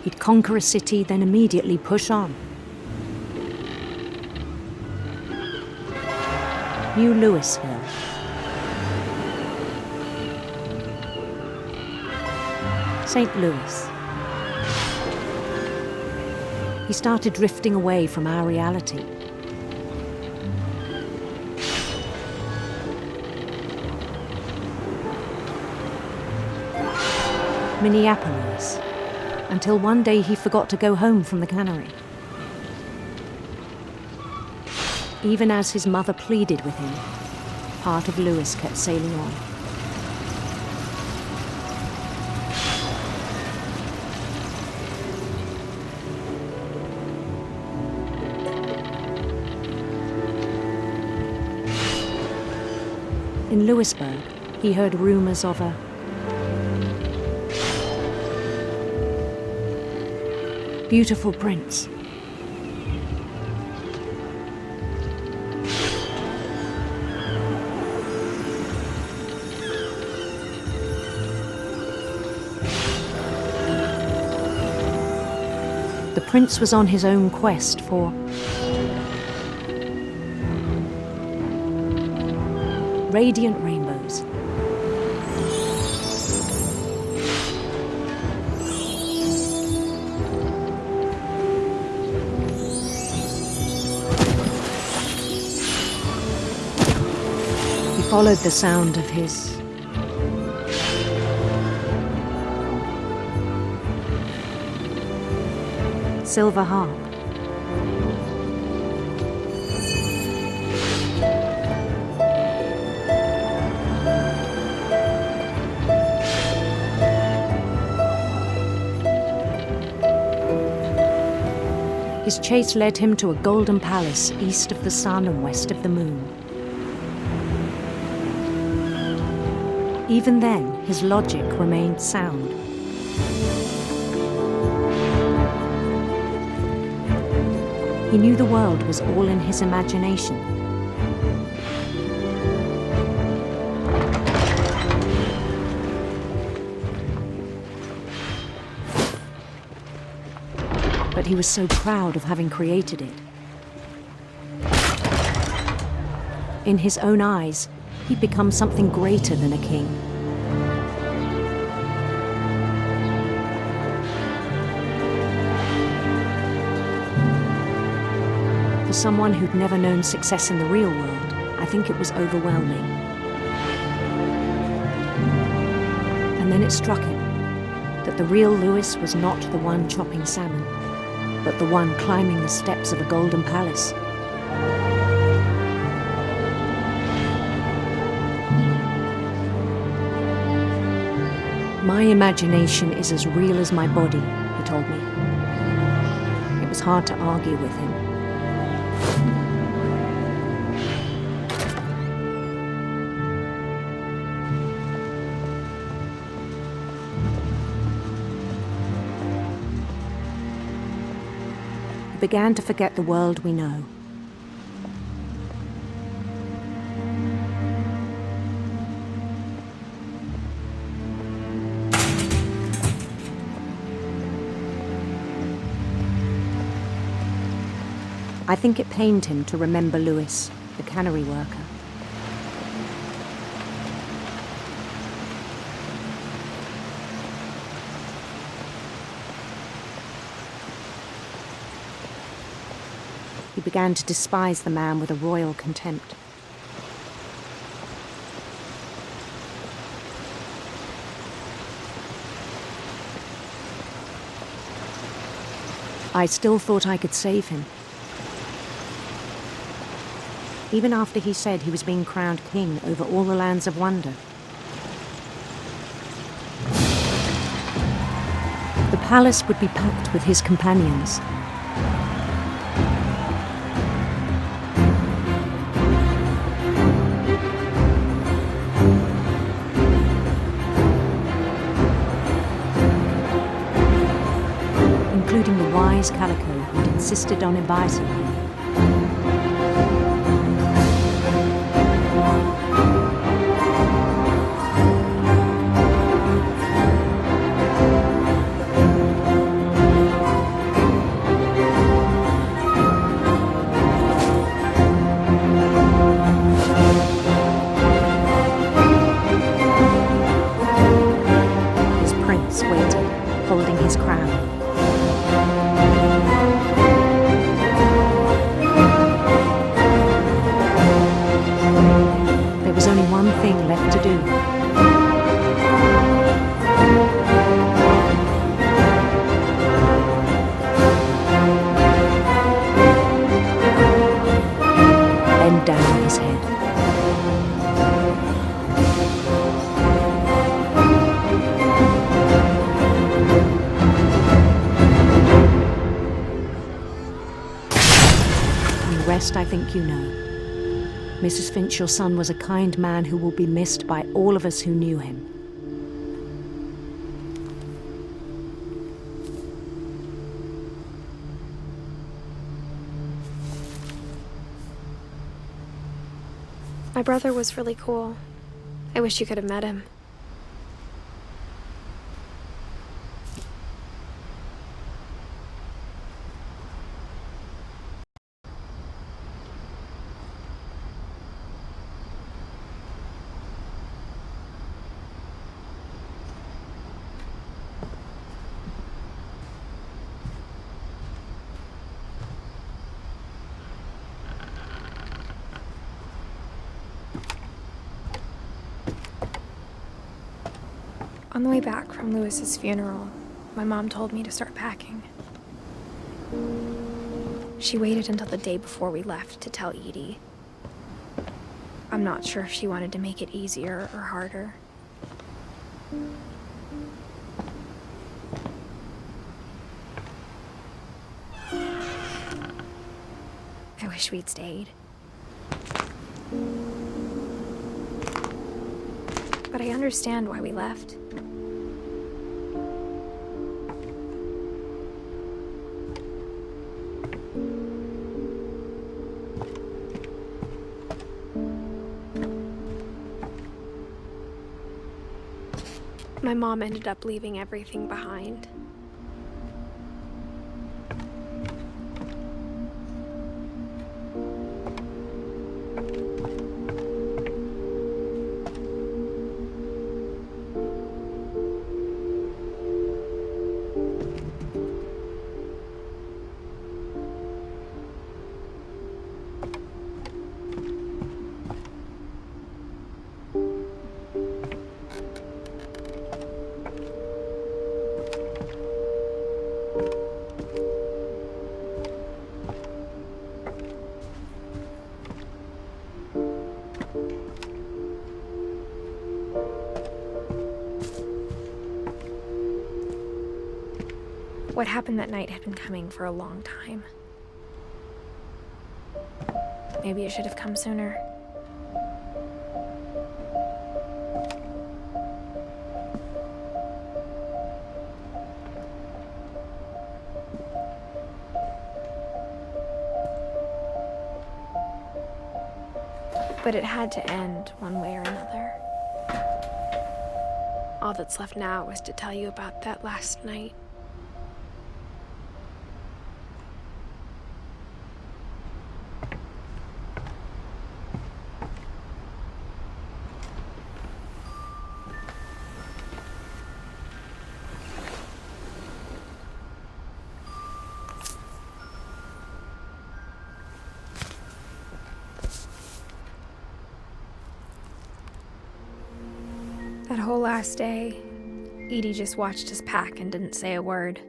He'd conquer a city, then immediately push on. New Louisville. St. Louis. He started drifting away from our reality. Minneapolis, until one day he forgot to go home from the cannery. Even as his mother pleaded with him, part of Lewis kept sailing on. In Lewisburg, he heard rumors of a beautiful prince. The prince was on his own quest for radiant rainbows, followed the sound of his silver harp. His chase led him to a golden palace east of the sun and west of the moon. Even then, his logic remained sound. He knew the world was all in his imagination. But he was so proud of having created it. In his own eyes, he'd become something greater than a king. For someone who'd never known success in the real world, I think it was overwhelming. And then it struck him that the real Lewis was not the one chopping salmon, but the one climbing the steps of a golden palace. My imagination is as real as my body, he told me. It was hard to argue with him. He began to forget the world we know. I think it pained him to remember Lewis, the cannery worker. He began to despise the man with a royal contempt. I still thought I could save him. Even after he said he was being crowned king over all the lands of wonder. The palace would be packed with his companions. Including the wise Calico who'd insisted on advising him. Holding his crown. There was only one thing left to do. Bend down his head. The rest I think you know. Mrs. Finch, your son was a kind man who will be missed by all of us who knew him. My brother was really cool. I wish you could have met him. On the way back from Lewis's funeral, my mom told me to start packing. She waited until the day before we left to tell Edie. I'm not sure if she wanted to make it easier or harder. I wish we'd stayed. But I understand why we left. My mom ended up leaving everything behind. What happened that night had been coming for a long time. Maybe it should have come sooner. But it had to end one way or another. All that's left now was to tell you about that last night. That whole last day, Edie just watched us pack and didn't say a word.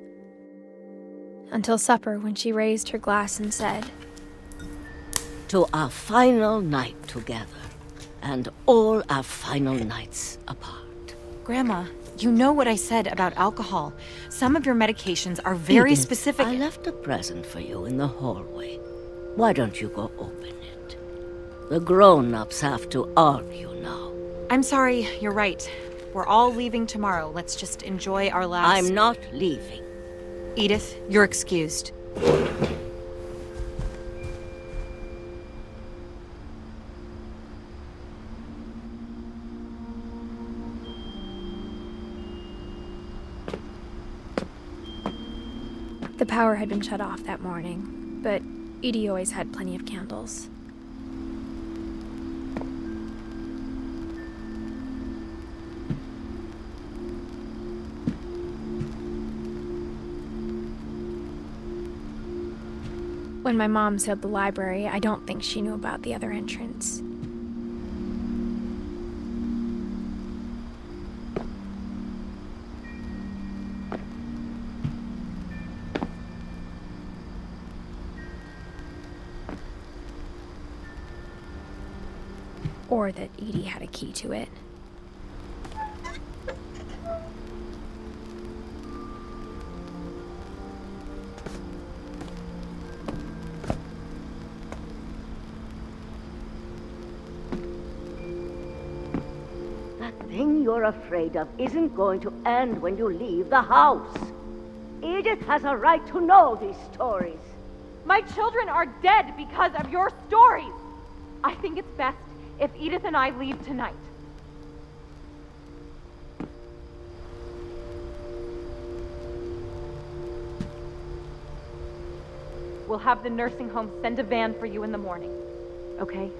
Until supper, when she raised her glass and said, "To our final night together, and all our final nights apart." Grandma, you know what I said about alcohol. Some of your medications are very Edith, specific. I left a present for you in the hallway. Why don't you go open it? The grown-ups have to argue now. I'm sorry, you're right. We're all leaving tomorrow. Let's just enjoy our last... I'm not leaving. Edith, you're excused. The power had been shut off that morning, but Edie always had plenty of candles. When my mom sealed the library, I don't think she knew about the other entrance. Or that Edie had a key to it. Thing you're afraid of isn't going to end when you leave the house. Edith has a right to know these stories. My children are dead because of your stories. I think it's best if Edith and I leave tonight. We'll have the nursing home send a van for you in the morning, okay?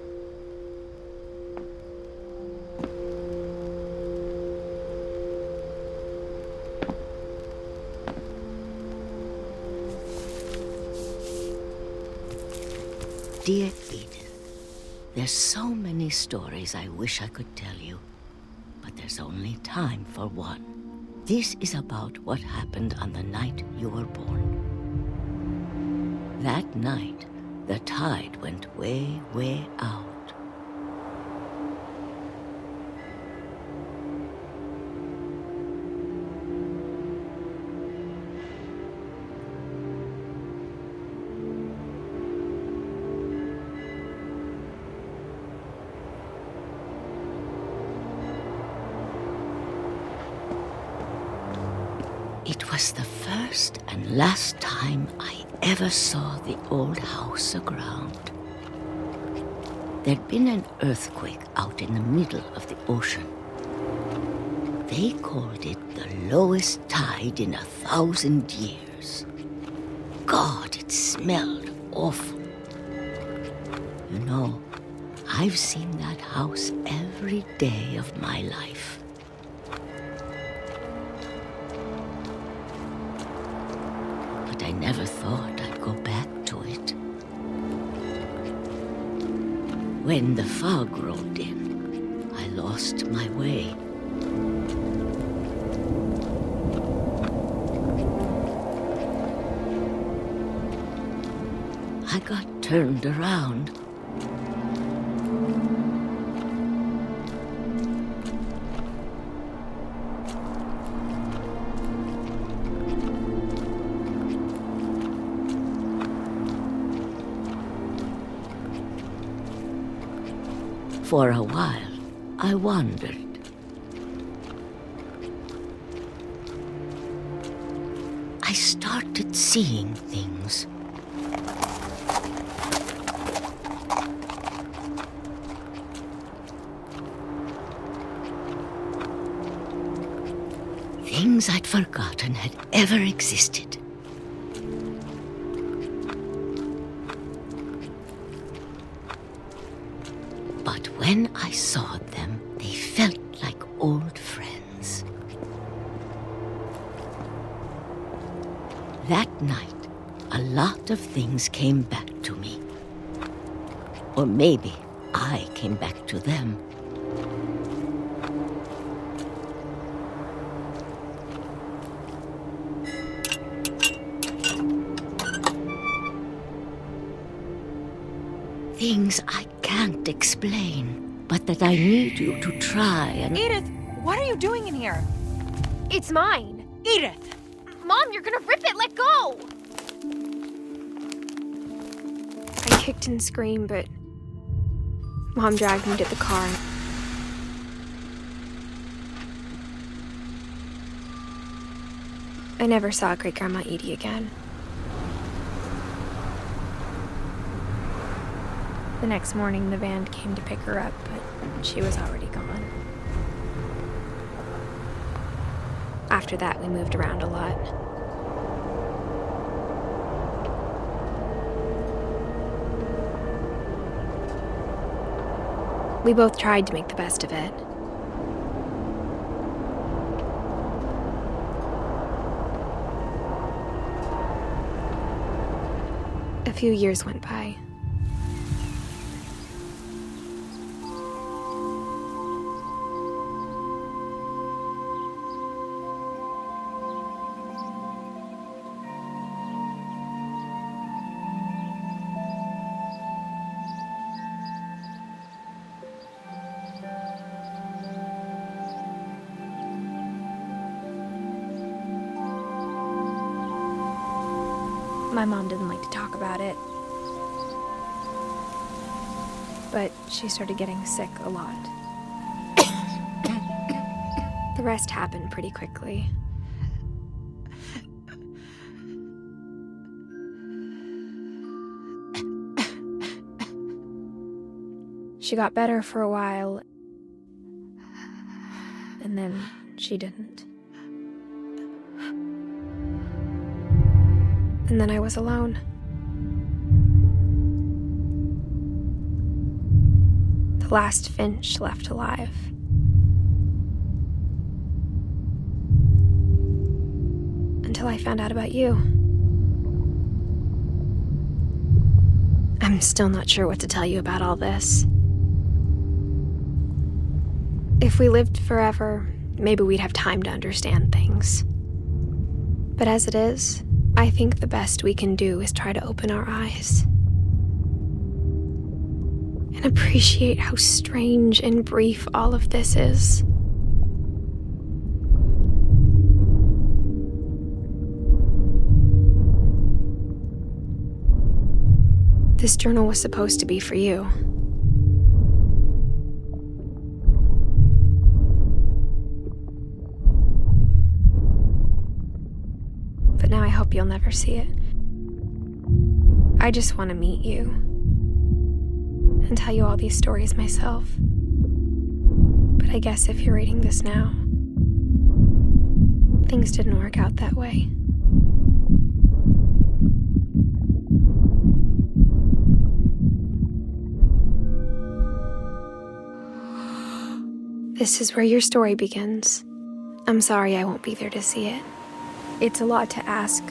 Dear Edith, there's so many stories I wish I could tell you, but they're there's only time for one. This is about what happened on the night you were born. That night, the tide went way, way out. It was the first and last time I ever saw the old house aground. There'd been an earthquake out in the middle of the ocean. They called it the lowest tide in 1,000 years. God, it smelled awful. You know, I've seen that house every day of my life. I never thought I'd go back to it. When the fog rolled in, I lost my way. I got turned around. For a while, I wandered. I started seeing things. Things I'd forgotten had ever existed. But when I saw them, they felt like old friends. That night, a lot of things came back to me. Or maybe I came back to them. Things I can't explain, but that I need you to try and... Edith, what are you doing in here? It's mine. Edith! Mom, you're gonna rip it! Let go! I kicked and screamed, but Mom dragged me to the car. I never saw Great-Grandma Edie again. The next morning, the van came to pick her up, but she was already gone. After that, we moved around a lot. We both tried to make the best of it. A few years went by. My mom didn't like to talk about it, but she started getting sick a lot. The rest happened pretty quickly. She got better for a while, and then she didn't. And then I was alone. The last Finch left alive. Until I found out about you. I'm still not sure what to tell you about all this. If we lived forever, maybe we'd have time to understand things. But as it is, I think the best we can do is try to open our eyes and appreciate how strange and brief all of this is. This journal was supposed to be for you. But now I hope you'll never see it. I just want to meet you and tell you all these stories myself. But I guess if you're reading this now, things didn't work out that way. This is where your story begins. I'm sorry I won't be there to see it. It's a lot to ask,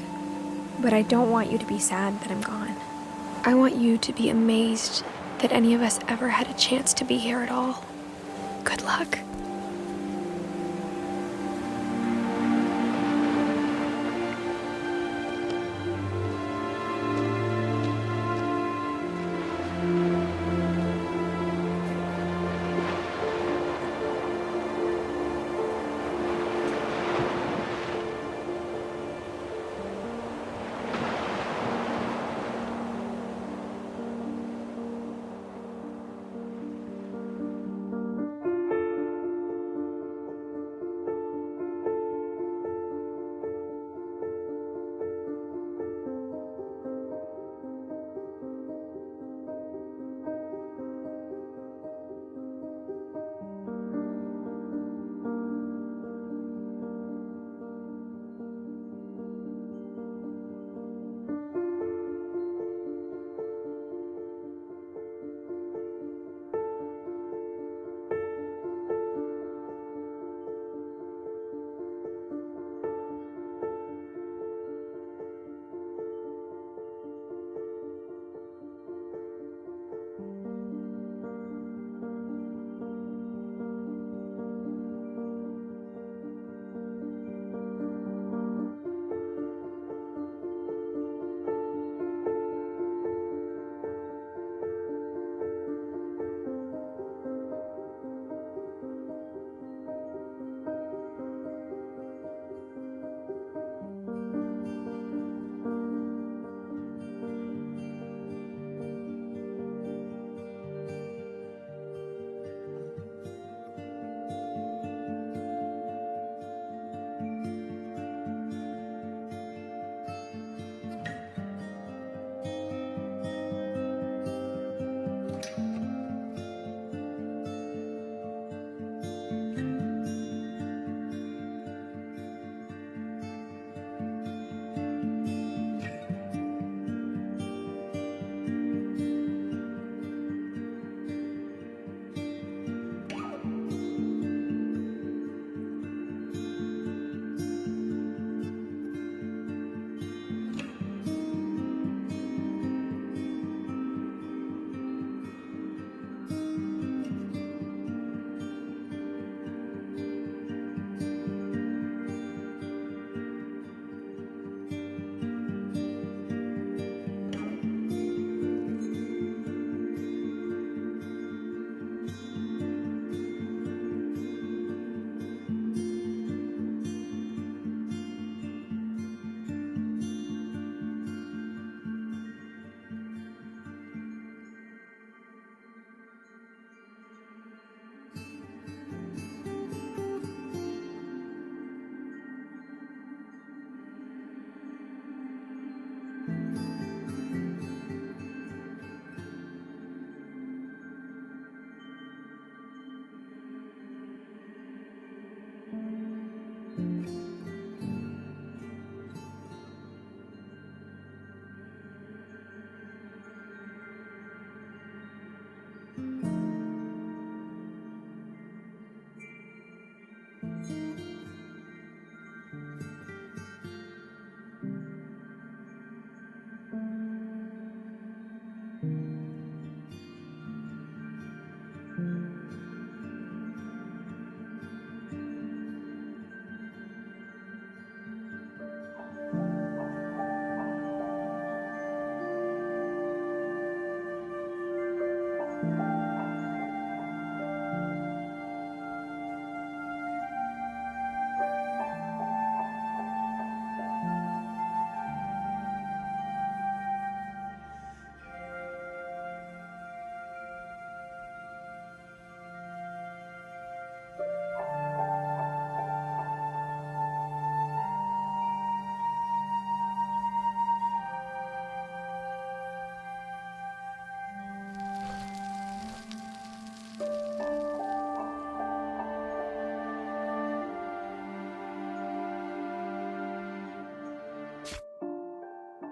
but I don't want you to be sad that I'm gone. I want you to be amazed that any of us ever had a chance to be here at all. Good luck.